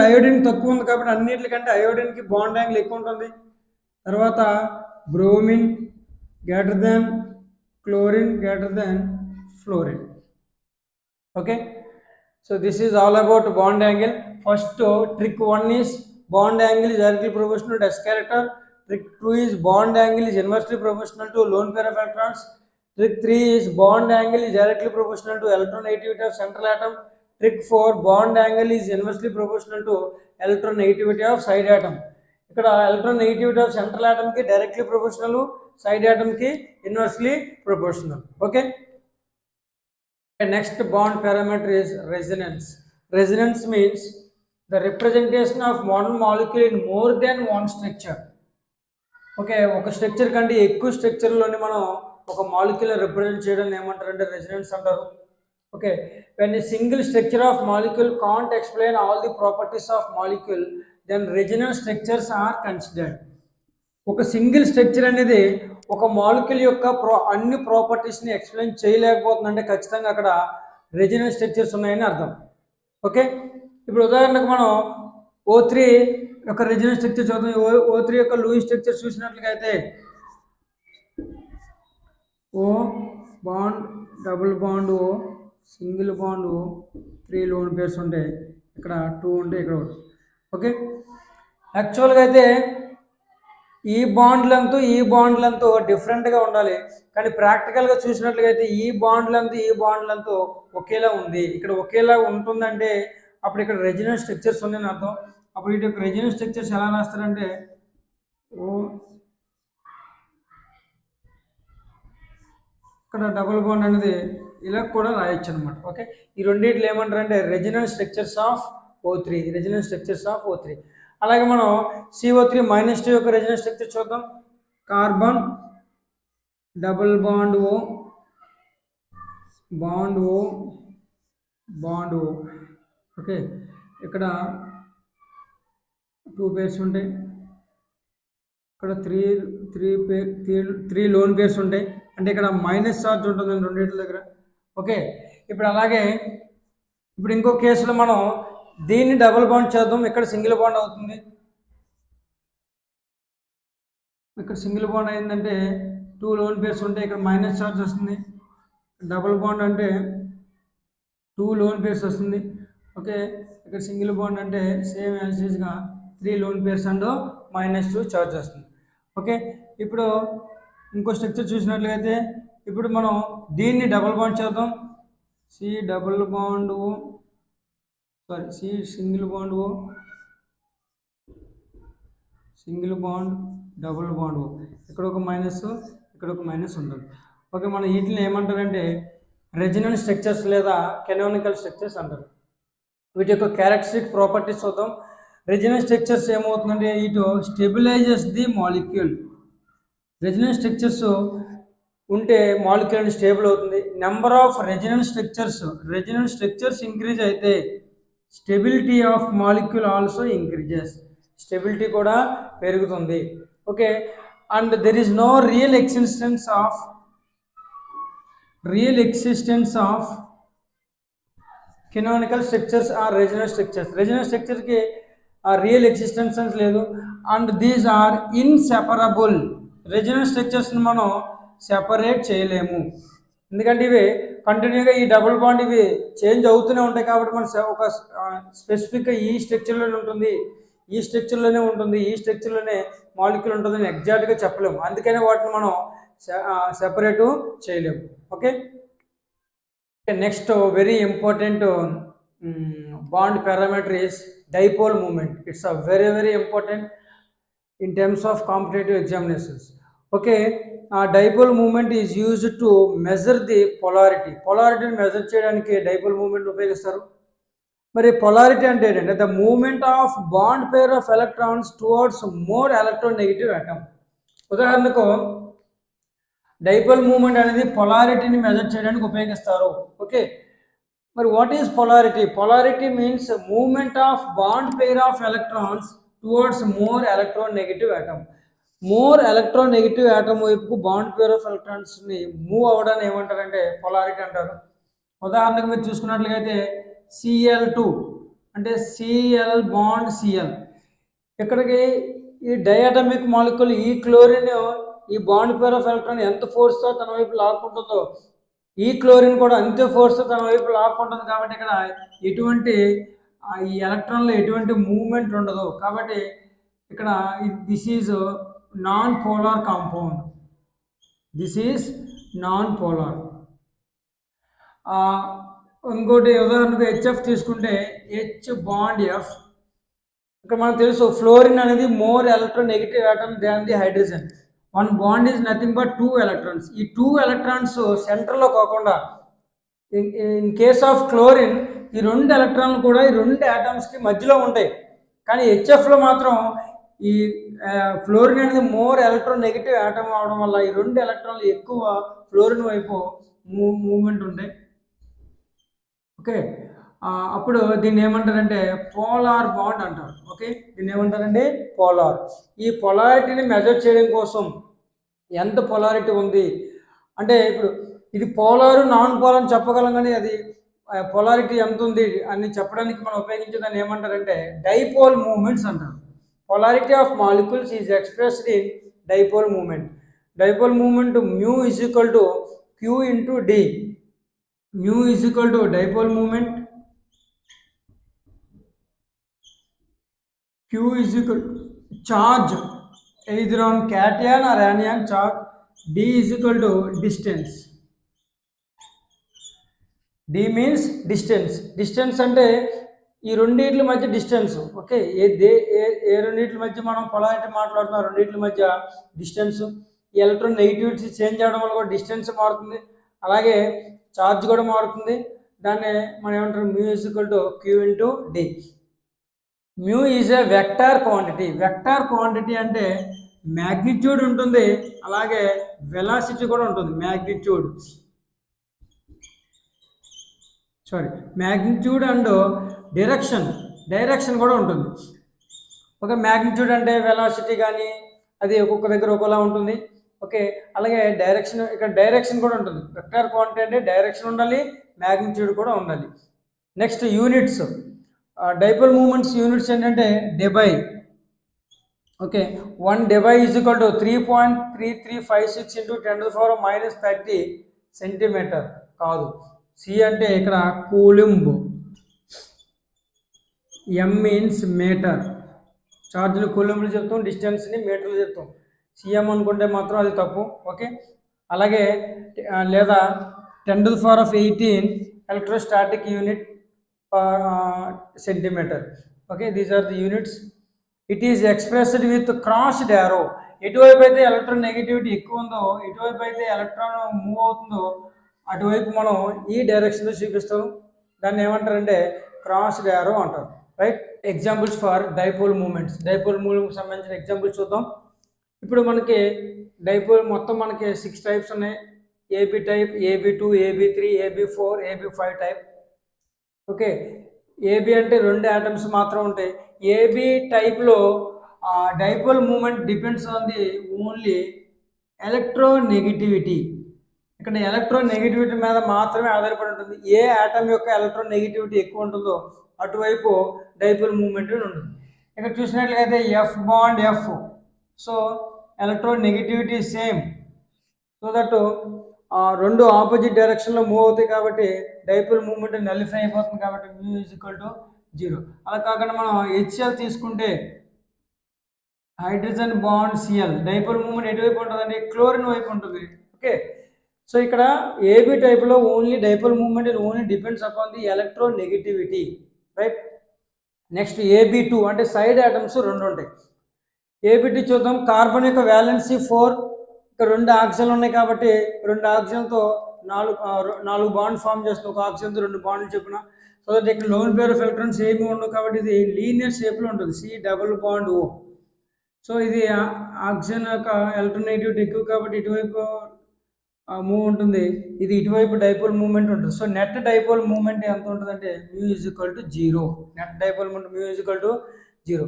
అయోడిన్ తక్కువ ఉంది కాబట్టి అన్నిటికంటే అయోడిన్కి బాండ్ యాంగిల్ ఎక్కువ ఉంటుంది. తర్వాత bromine greater than chlorine greater than fluorine. Okay, so this is all about bond angle. First trick 1 is bond angle is directly proportional to S character. Trick 2 is bond angle is inversely proportional to lone pair of electrons. Trick 3 is bond angle is directly proportional to electronegativity of central atom. Trick 4 bond angle is inversely proportional to electronegativity of side atom. ఇక్కడ electronegativity of central atom కి directly proportional, side atom కి inversely proportional. Okay. Next bond parameter is resonance. Resonance means the representation of one molecule in more than one structure. Okay, ఒక స్ట్రక్చర్ కంటే ఎక్కువ స్ట్రక్చర్లోని మనం ఒక మాలిక్యూల్ రిప్రజెంట్ చేయడం ఏమంటారు అంటే రెజొనెన్స్ అంటారు. Okay, when a single structure of molecule can't explain all the properties of molecule then resonance structures are considered. ఒక సింగిల్ స్ట్రక్చర్ అనేది ఒక మాలిక్యూల్ యొక్క అన్ని ప్రాపర్టీస్ని ఎక్స్ప్లెయిన్ చేయలేకపోతుందంటే ఖచ్చితంగా అక్కడ రెజొనెన్స్ స్ట్రక్చర్స్ ఉన్నాయని అర్థం. ఓకే, ఇప్పుడు ఉదాహరణకు మనం O3 యొక్క రెజొనెన్స్ స్ట్రక్చర్ చూద్దాం. O3 యొక్క లూయిస్ స్ట్రక్చర్ చూసినట్లుగా అయితే O bond, double bond O, single bond O, 3 lone pairs ఉంటాయి. ఇక్కడ 2 ఉంటాయి, ఇక్కడ 1. ఓకే, యాక్చువల్గా అయితే ఈ బాండ్ లెంత్ డిఫరెంట్గా ఉండాలి, కానీ ప్రాక్టికల్గా చూసినట్లుగా అయితే ఈ బాండ్ లెంత్ ఒకేలా ఉంది. ఇక్కడ ఒకేలా ఉంటుందంటే అప్పుడు ఇక్కడ రెజొనెన్స్ స్ట్రక్చర్స్ ఉన్నాయని అర్థం. అప్పుడు వీటి యొక్క రెజొనెన్స్ స్ట్రక్చర్స్ ఎలా రాస్తారంటే ఇక్కడ డబుల్ బాండ్ అనేది ఇలా కూడా రాయొచ్చు అనమాట. ఓకే, ఈ రెండింటిలో ఏమంటారంటే రెజొనెన్స్ స్ట్రక్చర్స్ ఆఫ్ O3. అలాగే మనం CO3-2 యొక్క రెజొనెన్స్ స్ట్రక్చర్ చూద్దాం. Carbon, double bond O, bond O. Okay, ఇక్కడ 2 పేర్స్ ఉంటాయి, ఇక్కడ 3 లోన్ పేర్స్ ఉంటాయి. అంటే ఇక్కడ మైనస్ చార్జ్ ఉంటుంది రెండింటి దగ్గర. ఓకే, ఇప్పుడు అలాగే ఇప్పుడు ఇంకో కేసులో మనం దీన్ని డబుల్ బాండ్ చేద్దాం. ఇక్కడ సింగిల్ బాండ్ అవుతుంది. ఇక్కడ సింగిల్ బాండ్ అయిందంటే 2 లోన్ పేర్స్ ఉంటాయి, ఇక్కడ మైనస్ చార్జ్ వస్తుంది. డబుల్ బాండ్ అంటే 2 లోన్ పేర్స్ వస్తుంది. ఓకే, ఇక్కడ సింగిల్ బాండ్ అంటే సేమ్ యాజ్గా 3 లోన్ పేర్స్ అండ్ -2 చార్జ్ వస్తుంది. ఓకే, ఇప్పుడు ఇంకో స్ట్రక్చర్ చూసినట్లయితే ఇప్పుడు మనం దీన్ని డబుల్ బాండ్ చేద్దాం. C double bond O, sorry C single bond O, single bond double bond O, ఇక్కడ ఒక మైనస్ ఇక్కడ ఒక మైనస్ ఉంటుంది. ఓకే, మనం వీటిని ఏమంటారంటే రెజినల్ స్ట్రక్చర్స్ లేదా కెనోనికల్ స్ట్రక్చర్స్ అంటారు. వీటి యొక్క క్యారెక్టరిస్టిక్ ప్రాపర్టీస్ చూద్దాం. రెజినల్ స్ట్రక్చర్స్ ఏమవుతుందంటే it stabilizes the molecule. Resonance structures ఉంటే మాలిక్యూల్ అనేది స్టేబుల్ అవుతుంది. Number of resonance structures increase అయితే stability of molecule also increases. Stability కూడా పెరుగుతుంది. Okay, and there is no real existence of canonical structures or రెజినల్ స్ట్రక్చర్కి రియల్ ఎగ్జిస్టెన్స్ లేదు. And these are inseparable. రెజినల్ స్ట్రక్చర్స్ని మనం సెపరేట్ చేయలేము, ఎందుకంటే ఇవి కంటిన్యూగా ఈ డబుల్ బాండ్ ఇవి చేంజ్ అవుతూనే ఉంటాయి. కాబట్టి మనం ఒక స్పెసిఫిక్గా ఈ స్ట్రక్చర్లోనే ఉంటుంది, ఈ స్ట్రక్చర్లోనే ఉంటుంది, ఈ స్ట్రక్చర్లోనే మాలిక్యూల్ ఉంటుందని ఎగ్జాక్ట్గా చెప్పలేము. అందుకనే వాటిని మనం సెపరేటు చేయలేము. Okay, next very important bond parameter is dipole moment. It's a very important in terms of competitive examinations. Okay, dipole moment is used to measure the polarity. Polarity measure cheyadaniki dipole moment upayogistaru. మరి polarity అంటే ఏంటంటే the movement of bond pair of electrons towards more electronegative atom. ఉదాహరణకు డైపోల్ మూమెంట్ అనేది పొలారిటీని మెజర్ చేయడానికి ఉపయోగిస్తారు. ఓకే, మరి what is polarity? Polarity means movement of bond pair of electrons towards more electronegative atom. More electronegative atom వైపుకు బాండ్ పెయిర్ ఆఫ్ ఎలక్ట్రాన్స్ని మూవ్ అవ్వడాన్ని ఏమంటారంటే పొలారిటీ అంటారు. ఉదాహరణకు మీరు చూసుకున్నట్లయితే Cl2 అంటే Cl బాండ్ Cl. ఇక్కడికి ఈ డయాటమిక్ మాలిక్యూల్ ఈ క్లోరిన్ ఈ బాండ్ పెయిర్ ఆఫ్ ఎలక్ట్రాన్ ఎంత ఫోర్స్తో తన వైపు లాక్కుంటుందో ఈ క్లోరిన్ కూడా అంతే ఫోర్స్తో తన వైపు లాక్కుంటుంది. కాబట్టి ఇక్కడ ఎటువంటి ఈ ఎలక్ట్రాన్లో ఎటువంటి మూవ్మెంట్ ఉండదు. కాబట్టి ఇక్కడ this is non polar compound. ఇంకోటి ఉదాహరణకు HF తీసుకుంటే H బాండ్ F. ఇక్కడ మనకు తెలుసు ఫ్లోరిన్ అనేది more electronegative atom than the hydrogen. One bond is nothing but 2 electrons. ఈ 2 ఎలక్ట్రాన్స్ సెంటర్లో కాకుండా ఇన్ కేస్ ఆఫ్ క్లోరిన్ ఈ 2 ఎలక్ట్రాన్లు కూడా ఈ 2 ఆటమ్స్కి మధ్యలో ఉంటాయి. కానీ HFలో మాత్రం ఈ ఫ్లోరిన్ అనేది మోర్ ఎలక్ట్రోనెగటివ్ ఆటమ్ అవడం వల్ల ఈ 2 ఎలక్ట్రాన్లు ఎక్కువ ఫ్లోరిన్ వైపు మూవ్మెంట్ ఉంటాయి. ఓకే, అప్పుడు దీన్ని ఏమంటారంటే పోలార్ బాండ్ అంటారు. ఓకే, దీన్ని ఏమంటారంటే పోలార్. ఈ పొలారిటీని మెజర్ చేయడం కోసం ఎంత పొలారిటీ ఉంది అంటే ఇప్పుడు ఇది పోలార్ నాన్ పోలార్ అని చెప్పగలం, కానీ అది పొలారిటీ ఎంత ఉంది అని చెప్పడానికి మనం ఉపయోగించే దాన్ని ఏమంటారంటే డైపోల్ మూమెంట్స్ అంటారు. Polarity of molecules is expressed in dipole moment. Dipole moment mu is equal to Q into D. Mu is equal to dipole moment, Q is equal to charge either on cation or anion charge. D is equal to distance. D means distance. Distance అంటే ఈ రెండింటి మధ్య డిస్టెన్స్. ఓకే, ఏ రెండింటి మధ్య మనం పొలారిటీ మాట్లాడుతున్నాం, రెండింటి మధ్య డిస్టెన్స్. ఈ ఎలక్ట్రాన్ నెగిటివిటీ చేంజ్ అవడం వల్ల కూడా డిస్టెన్స్ మారుతుంది, అలాగే ఛార్జ్ కూడా మారుతుంది. దాన్ని మనం ఏమంటారు mu is equal to Q into D. Mu is a vector quantity. Vector quantity అంటే మ్యాగ్నిట్యూడ్ ఉంటుంది, అలాగే వెలాసిటీ కూడా ఉంటుంది. మ్యాగ్నిట్యూడ్ అండ్ డైరెక్షన్ కూడా ఉంటుంది. ఒక మ్యాగ్నిట్యూడ్ అంటే వెలాసిటీ కానీ అది ఒక్కొక్క దగ్గర ఒకలా ఉంటుంది. ఓకే, అలాగే ఇక్కడ డైరెక్షన్ కూడా ఉంటుంది. వెక్టార్ క్వాంటిటీ అంటే డైరెక్షన్ ఉండాలి, మ్యాగ్నిట్యూడ్ కూడా ఉండాలి. Next units. Dipole moments units ఏంటంటే debye. Okay, 1 debye is equal to 3.3356 × 10⁻³ centimetre కాదు, సి అంటే ఇక్కడ కూలుంబ్, ఎం మీన్స్ మీటర్, ఛార్జ్ని కూలుంబ్లు చెప్తాం, డిస్టెన్స్ని మీటర్లు చెప్తాం. సిఎం అనుకుంటే మాత్రం అది తప్పు. ఓకే, అలాగే లేదా 10⁻18 electrostatic unit centimetre. Okay, these are the units. It is expressed with crossed arrow. ఎటువైపు అయితే ఎలక్ట్రాన్ నెగిటివిటీ ఎక్కువ ఉందో, ఎటువైపు అయితే ఎలక్ట్రాన్ మూవ్ అవుతుందో అటువైపు మనం ఈ డైరెక్షన్లో చూపిస్తాం. దాన్ని ఏమంటారంటే క్రాస్డ్ యారో అంటారు. Right. Examples for dipole moments. Dipole మూమెంట్కి సంబంధించిన ఎగ్జాంపుల్స్ చూద్దాం. ఇప్పుడు మనకి డైపోల్ మొత్తం మనకి 6 టైప్స్ ఉన్నాయి. ఏబి టైప్, ఏబి2, ఏబి3, AB four, AB five type. Okay, AB అంటే 2 ఆటమ్స్ మాత్రం ఉంటాయి. ఏబి టైప్లో dipole moment depends on the only electronegativity. ఇక్కడ ఎలక్ట్రోనెగటివిటీ మీద మాత్రమే ఆధారపడి ఉంటుంది. ఏ ఆటమ్ యొక్క ఎలక్ట్రోనెగటివిటీ ఎక్కువ ఉంటుందో అటువైపు డైపోల్ మూమెంట్ ఉంటుంది. ఇక్కడ చూసినట్లయితే F bond F, so electronegativity same, so that 2 opposite డైరెక్షన్లో మూవ్ అవుతాయి కాబట్టి డైపోల్ మూమెంట్ నలిఫై అయిపోతుంది కాబట్టి మ్యూ ఈజ్ ఈక్వల్ టు 0. అలా కాకుండా మనం హెచ్సిఎల్ తీసుకుంటే hydrogen bond CL, dipole moment ఎటువైపు ఉంటుందండి? క్లోరిన్ వైపు ఉంటుంది. ఓకే, సో ఇక్కడ ఏబి టైప్లో only dipole moment only depends upon the electronegativity. Right. Next AB two అంటే సైడ్ ఆటమ్స్ 2 ఉంటాయి. ఏబి2 చూద్దాం. కార్బన్ యొక్క వ్యాలెన్సీ 4, ఇక్కడ 2 ఆక్సిజన్లు ఉన్నాయి కాబట్టి 2 ఆక్సిజన్తో 4 బాండ్ ఫామ్ చేస్తుంది. ఒక ఆక్సిజన్తో 2 బాండ్లు చెప్పిన. సో దట్ ఇక్కడ లోన్ పేర్ ఆఫ్ ఎలక్ట్రాన్స్ ఏమి ఉండవు కాబట్టి ఇది లీనియర్ షేప్లో ఉంటుంది. C double bond O. So ఇది ఆక్సిజన్ యొక్క ఎలక్ట్రోనెగటివిటీ ఎక్కువ కాబట్టి ఇటువైపు మూవ్ ఉంటుంది, ఇది ఇటువైపు డైపోల్ మూమెంట్ ఉంటుంది. సో నెట్ డైపోల్ మూమెంట్ ఎంత ఉంటుందంటే mu is equal to 0. Net dipole moment mu is equal to 0.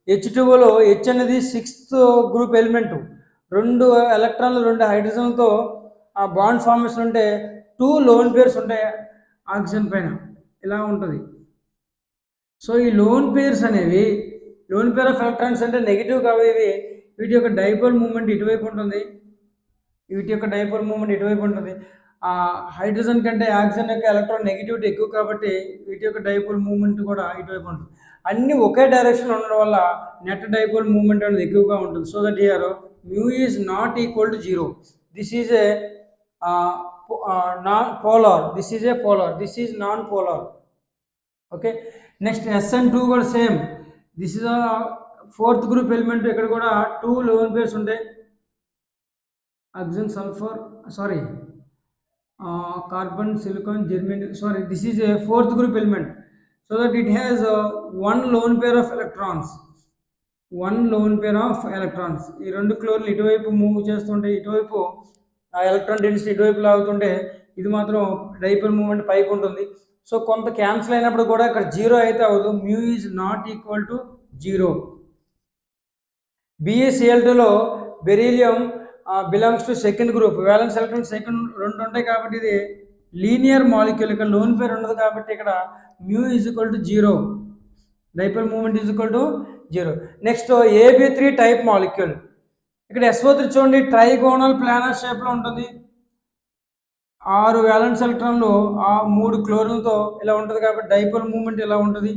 H2Oలో హెచ్ అనేది 6th గ్రూప్ ఎలిమెంట్. 2 ఎలక్ట్రాన్లు 2 హైడ్రోజన్లతో ఆ బాండ్ ఫార్మేషన్ ఉంటే 2 లోన్ పేర్స్ ఉంటాయి ఆక్సిజన్ పైన, ఇలా ఉంటుంది. సో ఈ లోన్ పేర్స్ అనేవి, లోన్ పేర్ ఆఫ్ ఎలక్ట్రాన్స్ అంటే నెగిటివ్ కాబట్టి వీటి యొక్క డైపోల్ మూమెంట్ ఇటువైపు ఉంటుంది, వీటి యొక్క డైపోల్ మూమెంట్ ఇటువైపు ఉంటుంది. హైడ్రోజన్ కంటే ఆక్సిజన్ యొక్క ఎలక్ట్రాన్ నెగిటివిటీ ఎక్కువ కాబట్టి వీటి యొక్క డైపోల్ మూమెంట్ కూడా ఇటువైపు ఉంటుంది. అన్నీ ఒకే డైరెక్షన్ ఉండడం వల్ల నెట్ డైపోల్ మూమెంట్ అనేది ఎక్కువగా ఉంటుంది. So that here mu is not equal to 0. This is a non polar, this is a polar, this is non polar. Okay, next SN2 కూడా same. This is 4th group element. ఇక్కడ కూడా 2 లోన్ పేర్స్ ఉంటాయి. Oxygen sulphur, sorry, carbon silicon germanium, sorry, this is a 4th group element. So that it has 1 loan pair of electrons, 1 loan pair of electrons. ఈ 2 క్లోర్లు ఇటువైపు మూవ్ చేస్తుంటే ఇటువైపు ఎలక్ట్రాన్ డెన్సిటీ ఇటువైపు లాగుతుంటే ఇది మాత్రం డైపోల్ మూమెంట్ పైకి ఉంటుంది. సో కొంత క్యాన్సిల్ అయినప్పుడు కూడా ఇక్కడ 0 అయితే అవ్వదు. Mu is not equal to 0. BeCl2లో beryllium belongs to 2nd group. Valence electron 2 ఉంటాయి కాబట్టి ఇది లీనియర్ మాలిక్యూల్. ఇక్కడ లోన్ పేర్ ఉండదు కాబట్టి ఇక్కడ mu is equal to 0. Dipole moment is equal to 0. Next ఏబి3 టైప్ మాలిక్యూల్. ఇక్కడ SO3 చూడండి, ట్రైగోనల్ ప్లానర్ షేప్లో ఉంటుంది. 6 వ్యాలెన్స్ ఎలక్ట్రాన్లు 3 క్లోరిన్లతో ఇలా ఉంటుంది కాబట్టి డైపోల్ మూమెంట్ ఇలా ఉంటుంది.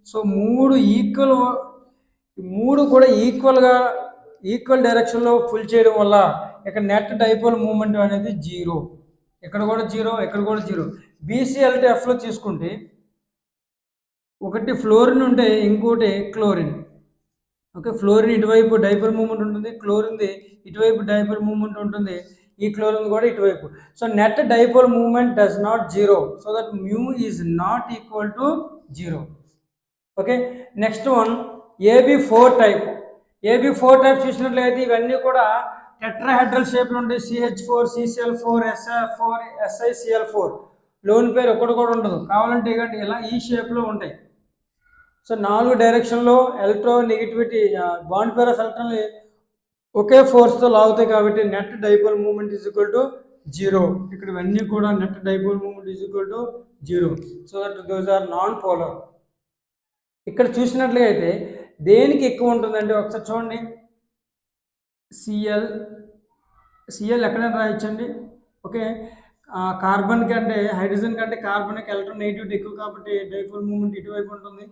సో 3 కూడా ఈక్వల్ డైరెక్షన్లో ఫుల్ చేయడం వల్ల ఇక్కడ నెట్ డైపోల్ మూమెంట్ అనేది 0. ఇక్కడ కూడా 0, ఇక్కడ కూడా 0. BCl2Fలో తీసుకుంటే ఒకటి ఫ్లోరిన్ ఉంటే ఇంకోటి క్లోరిన్. ఓకే, ఫ్లోరిన్ ఇటువైపు డైపోల్ మూమెంట్ ఉంటుంది, క్లోరిన్ది ఇటువైపు డైపోల్ మూమెంట్ ఉంటుంది, ఈ క్లోరిన్ కూడా ఇటువైపు. So net dipole moment does not 0. So that mu is not equal to 0. Okay, next one AB4 type. AB4 type చూసినట్లయితే ఇవన్నీ కూడా టెట్రాహెడ్రల్ షేప్లో ఉంటాయి. CH4, CCl4, SiF4, SiCl4. Loan పేరు ఒకటి కూడా ఉండదు. కావాలంటే ఇవ్వండి, ఇలా ఈ షేప్లో ఉంటాయి. సో 4 డైరెక్షన్లో ఎలక్ట్రోనెగటివిటీ బాండ్ పేర్ ఆఫ్ ఎలక్ట్రాన్లు ఒకే ఫోర్స్తో లాగుతాయి కాబట్టి net dipole moment is equal to 0. ఇక్కడ ఇవన్నీ కూడా net dipole moment is equal to 0. So that those are non polar. ఇక్కడ చూసినట్లుగా అయితే దేనికి ఎక్కువ ఉంటుందంటే ఒకసారి చూడండి. సిఎల్ ఎక్కడైనా రాయొచ్చండి. ఓకే, కార్బన్ కంటే హైడ్రోజన్ కంటే కార్బన్కి ఎలక్ట్రోనెగటివిటీ ఎక్కువ కాబట్టి డైపోల్ మూమెంట్ ఇటువైపు ఉంటుంది.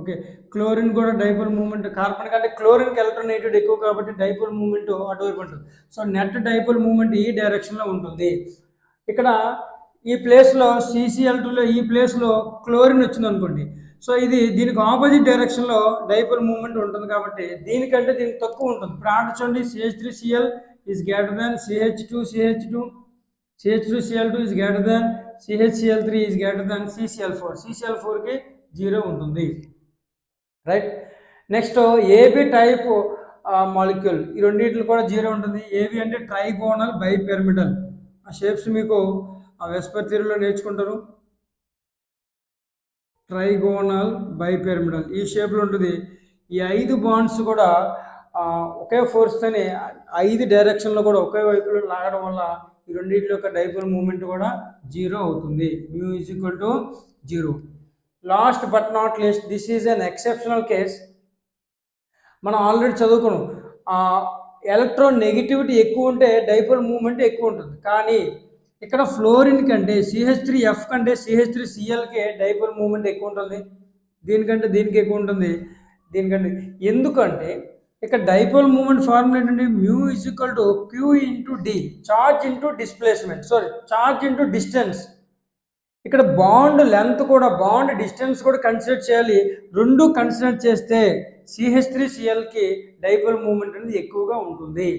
ఓకే, క్లోరిన్ కూడా డైపోల్ మూమెంట్ కార్బన్ కంటే క్లోరిన్కి ఎలక్ట్రోనెగటివిటీ ఎక్కువ కాబట్టి డైపోల్ మూమెంట్ అటువైపు ఉంటుంది. సో నెట్ డైపోల్ మూమెంట్ ఈ డైరెక్షన్లో ఉంటుంది. ఇక్కడ ఈ ప్లేస్లో CCl2లో ఈ ప్లేస్లో క్లోరిన్ వచ్చింది అనుకోండి. సో ఇది దీనికి ఆపోజిట్ డైరెక్షన్లో డైపోల్ మూమెంట్ ఉంటుంది కాబట్టి దీనికంటే దీనికి తక్కువ ఉంటుంది. ఇప్పుడు ఆడ చూడండి, CH3Cl is greater than CH2CH2, CH2Cl2 is greater than CHCl3 is greater than CCl4. CCl4కి 0 ఉంటుంది. Right. Next AB type molecule, ఈ రెండింటిలో కూడా 0 ఉంటుంది. AB అంటే ట్రైగోనల్ బైపిరమిడల్. ఆ షేప్స్ మీకు వెస్పర్ థియరీలో నేర్చుకుంటారు. ట్రైగోనల్ బైపిరమిడల్ ఈ షేప్లో ఉంటుంది. ఈ 5 బాండ్స్ కూడా ఒకే ఫోర్స్తోనే 5 డైరెక్షన్లో కూడా ఒకే వైపులో లాగడం వల్ల ఈ రెండింటి యొక్క డైపోల్ మూమెంట్ కూడా 0 అవుతుంది. μ = 0. Last but not least, this is an exceptional case. మనం ఆల్రెడీ చదువుకున్నాం, ఎలక్ట్రాన్ నెగిటివిటీ ఎక్కువ ఉంటే డైపోల్ మూమెంట్ ఎక్కువ ఉంటుంది. కానీ ఇక్కడ ఫ్లోరిన్ కంటే CH3F కంటే CH3Clకి డైపోల్ మూమెంట్ ఎక్కువ ఉంటుంది. దీనికంటే దీనికి ఎక్కువ ఉంటుంది. దీనికంటే ఎందుకంటే ఇక్కడ డైపోల్ మూమెంట్ ఫార్ములా ఏంటంటే μ = Q × D, charge into displacement, charge into distance. ఇక్కడ బాండ్ లెంత్ కూడా బాండ్ డిస్టెన్స్ కూడా కన్సిడర్ చేయాలి. రెండు కన్సిడర్ చేస్తే CH3Clకి డైపోల్ మూమెంట్ అనేది ఎక్కువగా ఉంటుంది.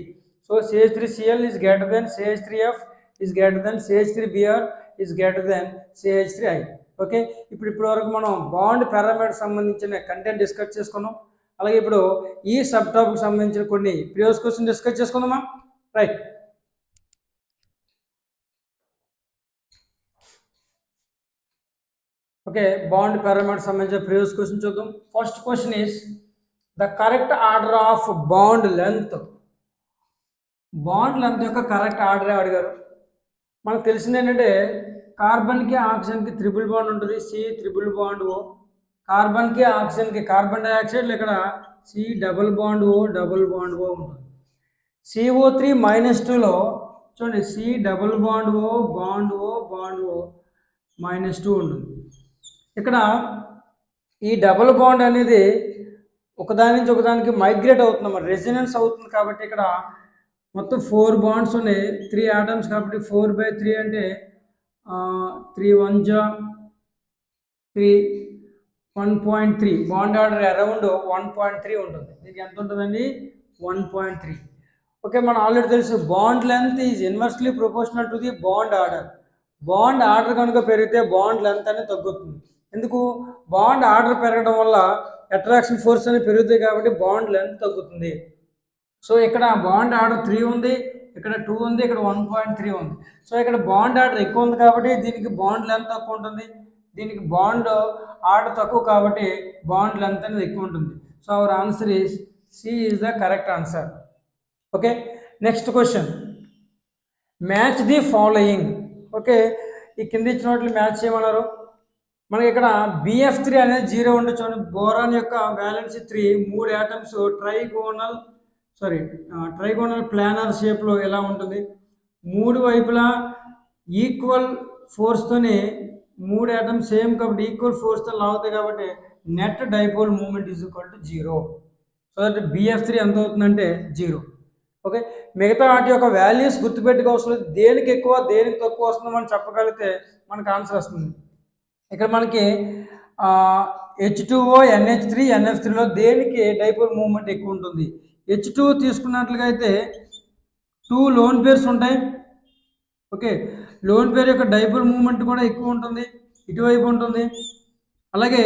So CH3Cl is greater than CH3F is greater than CH3Br is greater than CH3I. Okay, ఇప్పటి వరకు మనం బాండ్ పారామీటర్ సంబంధించిన కంటెంట్ డిస్కస్ చేసుకున్నాం. అలాగే ఇప్పుడు ఈ సబ్ టాపిక్ సంబంధించిన కొన్ని ప్రీవియస్ క్వశ్చన్ డిస్కస్ చేసుకుందామా? రైట్. ఓకే, బాండ్ పారామీటర్ సంబంధించిన ప్రీవియస్ క్వశ్చన్ చూద్దాం. First question is the correct order of bond length. Bond length యొక్క కరెక్ట్ ఆర్డర్ అడిగారు. మనకు తెలిసింది ఏంటంటే కార్బన్కి ఆక్సిజన్కి ట్రిపుల్ బాండ్ ఉంటుంది, C ట్రిపుల్ బాండ్ O. కార్బన్కి ఆక్సిజన్కి కార్బన్ డైఆక్సైడ్ ఇక్కడ C double bond O double bond O ఉంటుంది. CO3 - 2లో చూడండి C double bond O bond O bond O -2 ఉంటుంది. ఇక్కడ ఈ డబుల్ బాండ్ అనేది ఒకదాని నుంచి ఒకదానికి మైగ్రేట్ అవుతుంది, మరి రెసినెన్స్ అవుతుంది. కాబట్టి ఇక్కడ మొత్తం 4 బాండ్స్ ఉన్నాయి, 3 ఆటమ్స్ కాబట్టి 4/3 అంటే 3 1 3 1.3. బాండ్ ఆర్డర్ అరౌండ్ 1.3 ఉంటుంది. దీనికి ఎంత ఉంటుందండి? 1.3. ఓకే, మనం ఆల్రెడీ తెలుసు bond length is inversely proportional to the bond order. Bond order కనుక పెరిగితే బాండ్ లెంత్ అనేది తగ్గుతుంది. ఎందుకు? బాండ్ ఆర్డర్ పెరగడం వల్ల అట్రాక్షన్ ఫోర్స్ అనేది పెరుగుతాయి కాబట్టి బాండ్ లెంత్ తగ్గుతుంది. సో ఇక్కడ బాండ్ ఆర్డర్ 3 ఉంది, ఇక్కడ 2 ఉంది, ఇక్కడ 1.3 ఉంది. సో ఇక్కడ బాండ్ ఆర్డర్ ఎక్కువ ఉంది కాబట్టి దీనికి బాండ్ లెంత్ తక్కువ ఉంటుంది. దీనికి బాండ్ ఆర్డర్ తక్కువ కాబట్టి బాండ్ లెంత్ అనేది ఎక్కువ ఉంటుంది. So our answer is C is the correct answer. Okay, next question, match the following. Okay, ఈ కింద ఇచ్చిన వాటిని మ్యాచ్ చేయమన్నారు. మనకి ఇక్కడ BF3 అనేది 0 ఉండొచ్చు. బోరాన్ యొక్క వ్యాలెన్సీ 3, 3 ఆటమ్స్ ట్రైగోనల్ ప్లానర్ షేప్లో ఎలా ఉంటుంది? 3 వైపులా ఈక్వల్ ఫోర్స్తోనే 3 ఆటమ్స్ సేమ్ కాబట్టి ఈక్వల్ ఫోర్స్తో లాగుతాయి కాబట్టి net dipole moment is equal to 0. So that BF3 ఎంత అవుతుందంటే 0. ఓకే, మిగతా వాటి యొక్క వాల్యూస్ గుర్తుపెట్టుకోవాల్సిన లేదు. దేనికి ఎక్కువ దేనికి తక్కువ వస్తుందో మనం చెప్పగలిగితే మనకు ఆన్సర్ వస్తుంది. ఇక్కడ మనకి H2O NH3 NF3లో దేనికి డైపోల్ మూమెంట్ ఎక్కువ ఉంటుంది? H2 తీసుకున్నట్లుగా అయితే 2 లోన్ పేర్స్ ఉంటాయి. ఓకే, లోన్ పేర్ యొక్క డైపోల్ మూమెంట్ కూడా ఎక్కువ ఉంటుంది, ఇటువైపు ఉంటుంది. అలాగే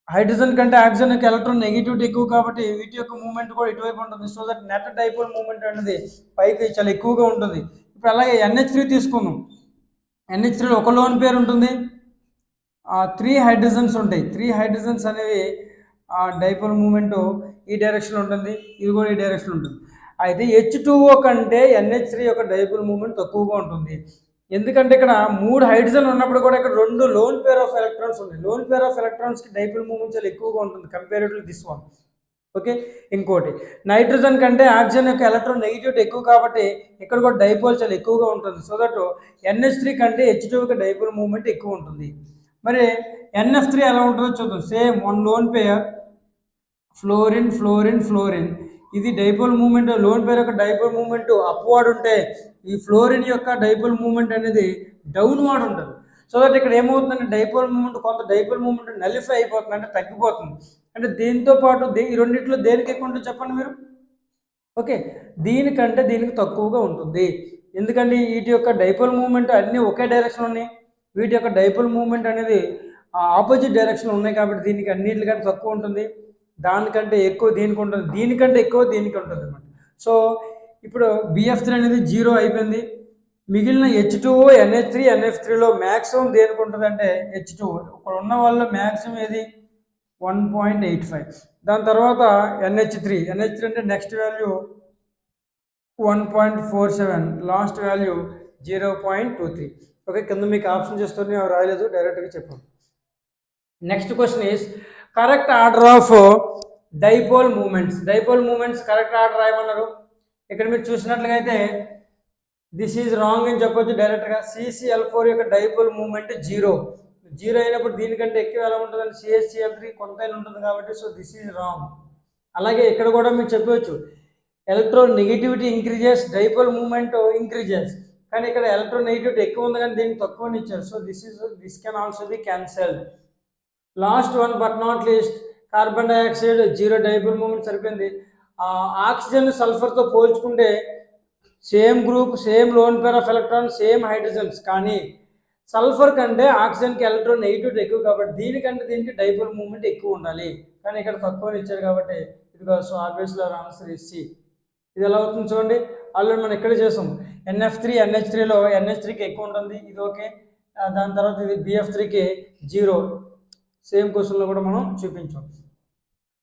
హైడ్రోజన్ కంటే ఆక్సిజన్ యొక్క ఎలక్ట్రాన్ నెగిటివిటీ ఎక్కువ కాబట్టి వీటి యొక్క మూమెంట్ కూడా ఇటువైపు ఉంటుంది. So that net dipole moment అనేది పైకి చాలా ఎక్కువగా ఉంటుంది. ఇప్పుడు అలాగే NH3 తీసుకుందాం. NH3లో ఒక లోన్ పేరు ఉంటుంది, 3 హైడ్రోజన్స్ ఉంటాయి. 3 హైడ్రోజన్స్ అనేవి డైపోల్ మూమెంట్ ఈ డైరెక్షన్లో ఉంటుంది, ఇది కూడా ఈ డైరెక్షన్ ఉంటుంది. అయితే H2O కంటే NH3 యొక్క డైపోల్ మూమెంట్ తక్కువగా ఉంటుంది. ఎందుకంటే ఇక్కడ 3 హైడ్రోజన్ ఉన్నప్పుడు కూడా ఇక్కడ 2 లోన్ పేర్ ఆఫ్ ఎలక్ట్రాన్స్ ఉన్నాయి. లోన్ పేర్ ఆఫ్ ఎలక్ట్రాన్స్కి డైపోల్ మూమెంట్ చాలా ఎక్కువగా ఉంటుంది కంపేరేటివ్ దిస్ వన్. ఓకే, ఇంకోటి నైట్రోజన్ కంటే ఆక్సిజన్ యొక్క ఎలక్ట్రాన్ నెగిటివిటీ ఎక్కువ కాబట్టి ఇక్కడ కూడా డైపోల్ చాలా ఎక్కువగా ఉంటుంది. సో దట్ NH3 కంటే H2 యొక్క డైపోల్ మూవ్మెంట్ ఎక్కువ ఉంటుంది. మరి NF3 ఎలా ఉంటుందో చూద్దాం. Same one lone pair fluorine fluorine fluorine, ఇది డైపోల్ మూవ్మెంట్, లోన్ పేర్ యొక్క డైపోల్ మూవ్మెంట్ అప్వర్డ్ ఉంటే ఈ ఫ్లోరిన్ యొక్క డైపోల్ మూవ్మెంట్ అనేది డౌన్వర్డ్ ఉంటుంది. సో దట్ ఇక్కడ ఏమవుతుందంటే డైపోల్ మూవ్మెంట్, కొంత డైపోల్ మూవ్మెంట్ నలిఫై అయిపోతుంది, అంటే తగ్గిపోతుంది. అంటే దీంతో పాటు ఈ రెండింటిలో దేనికి ఎక్కువ ఉంటుంది చెప్పండి మీరు? ఓకే, దీనికంటే దీనికి తక్కువగా ఉంటుంది. ఎందుకంటే వీటి యొక్క డైపోల్ మూవ్మెంట్ అన్నీ ఒకే డైరెక్షన్ ఉన్నాయి, వీటి యొక్క డైపోల్ మూవ్మెంట్ అనేది ఆపోజిట్ డైరెక్షన్ ఉన్నాయి కాబట్టి దీనికి అన్నిటికంటే తక్కువ ఉంటుంది, దానికంటే ఎక్కువ దీనికి ఉంటుంది, దీనికంటే ఎక్కువ దీనికి ఉంటుంది అన్నమాట. సో ఇప్పుడు BF3 అనేది 0 అయిపోయింది. మిగిలిన H2O NH3 NF3లో మ్యాక్సిమం దేనికి ఉంటుంది అంటే H2O. ఇక్కడ ఉన్న వాళ్ళ మ్యాక్సిమం ఏది 1.85. దాని తర్వాత NH3 అంటే next value 1.47, last value 0.23. Okay, కింద మీకు ఆప్షన్ చేస్తుంది, అవి రాయలేదు, డైరెక్ట్గా చెప్పాను. Next question is correct order of dipole moments correct order రాయమన్నారు. ఇక్కడ మీరు చూసినట్లయితే దిస్ ఈజ్ రాంగ్ అని చెప్పొచ్చు డైరెక్ట్గా. CCl4 యొక్క డైపోల్ మూమెంట్ 0 అయినప్పుడు దీనికంటే ఎక్కువ ఎలా ఉంటుందని CH3 కొంత ఉంటుంది కాబట్టి, సో దిస్ ఈజ్ రాంగ్. అలాగే ఇక్కడ కూడా మీరు చెప్పవచ్చు electron negativity increases, dipole moment increases, కానీ ఇక్కడ ఎలక్ట్రాన్ నెగిటివిటీ ఎక్కువ ఉంది కానీ దీనికి తక్కువ ఇచ్చారు. So this can also be cancelled. Last one but not least carbon dioxide 0 dipole moment సరిపోయింది. ఆక్సిజన్ సల్ఫర్తో పోల్చుకుంటే same group, same lone pair of electron, same hydrogens, కానీ సల్ఫర్ కంటే ఆక్సిజన్కి ఎలక్ట్రాన్ నెగిటివిటీ ఎక్కువ కాబట్టి దీనికంటే దీనికి డైపోల్ మూవ్మెంట్ ఎక్కువ ఉండాలి, కానీ ఇక్కడ తక్కువ ఇచ్చారు కాబట్టి ఇది కాదు. So obviously answer is C. ఇది ఎలా అవుతుంది చూడండి, ఆల్రెడీ మనం ఇక్కడ చేసాం. NF3 NH3లో NH3కి ఎక్కువ ఉంటుంది, ఇది ఓకే. దాని తర్వాత ఇది BF3కి 0, సేమ్ క్వశ్చన్లో కూడా మనం చూపించాం.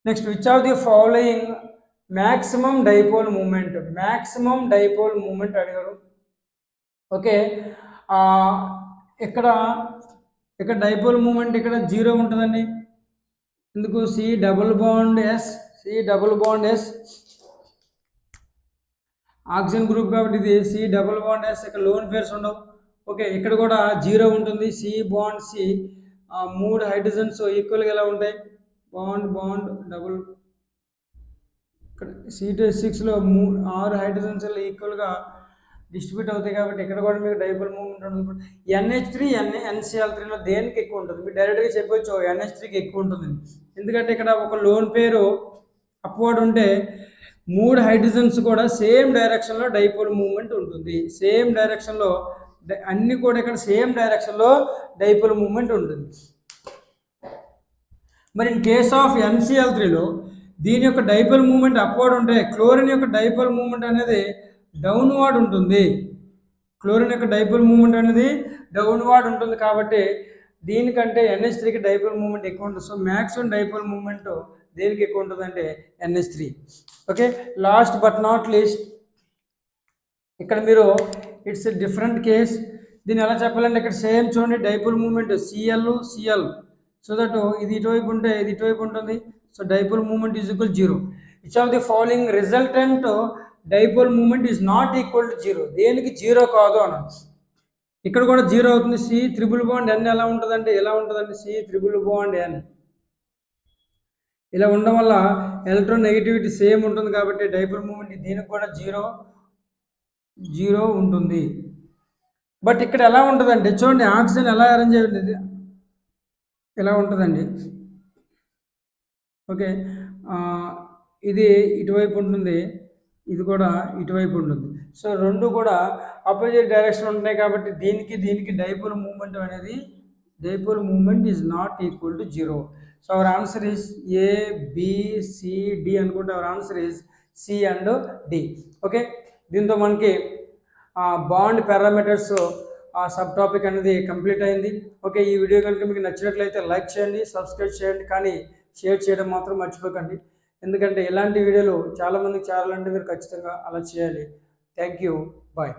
Next, which are the following maximum dipole moment అడిగారు. ఓకే, ఇక్కడ డైపోల్ మూమెంట్ ఇక్కడ 0 ఉంటుందండి. ఎందుకు? C double bond S oxygen group కాబట్టి ఇది C డబుల్ బాండ్ S, ఇక్కడ లోన్ పేర్స్ ఉండవు. ఓకే, ఇక్కడ కూడా 0 ఉంటుంది. C బాండ్ C, 3 హైడ్రోజన్స్ ఈక్వల్గా ఎలా ఉంటాయి, బాండ్ డబుల్. ఇక్కడ C6లో 6 హైడ్రోజన్స్ ఈక్వల్గా డిస్ట్రిబ్యూట్ అవుతాయి కాబట్టి ఇక్కడ కూడా మీకు డైపోల్ మూవ్మెంట్ ఉంటుంది. NH3 NCl3లో దేనికి ఎక్కువ ఉంటుంది? మీరు డైరెక్ట్గా చెప్పొచ్చు NH3కి ఎక్కువ ఉంటుంది, ఎందుకంటే ఇక్కడ ఒక లోన్ పేరు అప్వర్డ్ ఉంటే 3 హైడ్రోజన్స్ కూడా సేమ్ డైరెక్షన్లో డైపోల్ మూవ్మెంట్ ఉంటుంది. సేమ్ డైరెక్షన్లో అన్ని కూడా ఇక్కడ సేమ్ డైరెక్షన్లో డైపోల్ మూవ్మెంట్ ఉంటుంది. మరి ఇన్ కేస్ ఆఫ్ NCl3లో దీని యొక్క డైపోల్ మూవ్మెంట్ అప్వర్డ్ ఉంటే క్లోరిన్ యొక్క డైపోల్ మూవ్మెంట్ అనేది డౌన్వర్డ్ ఉంటుంది. కాబట్టి దీనికంటే NH3కి డైపోల్ మూవ్మెంట్ ఎక్కువ ఉంటుంది. సో మ్యాక్సిమం డైపోల్ మూవ్మెంట్ దేనికి ఎక్కువ ఉంటుంది అంటే NH3. Okay, last but not least ఇక్కడ మీరు ఇట్స్ డిఫరెంట్ కేస్. దీన్ని ఎలా చెప్పాలంటే ఇక్కడ సేమ్ చూడండి dipole movement Cl. So that ఇది ఇటువైపు ఉంటే ఇది ఇటువైపు ఉంటుంది. So dipole movement is equal 0. Which of the following resultant dipole movement is not equal to 0? దేనికి 0 కాదు అన్న. ఇక్కడ కూడా 0 అవుతుంది. C ట్రిపుల్ బాండ్ N ఎలా ఉంటుందంటే ఎలా ఉంటుందంటే C ట్రిపుల్ బాండ్ N ఇలా ఉండడం వల్ల ఎలక్ట్రాన్ నెగిటివిటీ సేమ్ ఉంటుంది కాబట్టి డైపోల్ మూవ్మెంట్ దీనికి కూడా 0 ఉంటుంది. బట్ ఇక్కడ ఎలా ఉంటుందంటే చూడండి ఆక్సిజన్ ఎలా అరేంజ్ అయ్యింది ఎలా ఉంటుందండి. ఓకే, ఇది ఇటువైపు ఉంటుంది, ఇది కూడా ఇటువైపు ఉంటుంది. సో రెండు కూడా ఆపోజిట్ డైరెక్షన్ ఉంటాయి కాబట్టి దీనికి dipole movement is not equal to 0. So our answer is A, B, C, D అనుకుంటే our answer is C and D. Okay, దీంతో మనకి బాండ్ పారామీటర్స్ సబ్ టాపిక్ అనేది కంప్లీట్ అయింది. ఓకే, ఈ వీడియో కనుక మీకు నచ్చినట్లయితే లైక్ చేయండి, సబ్స్క్రైబ్ చేయండి, కానీ షేర్ చేయడం మాత్రం మర్చిపోకండి. ఎందుకంటే ఇలాంటి వీడియోలు చాలామందికి చేరాలంటే మీరు ఖచ్చితంగా అలా చేయాలి. Thank you, bye.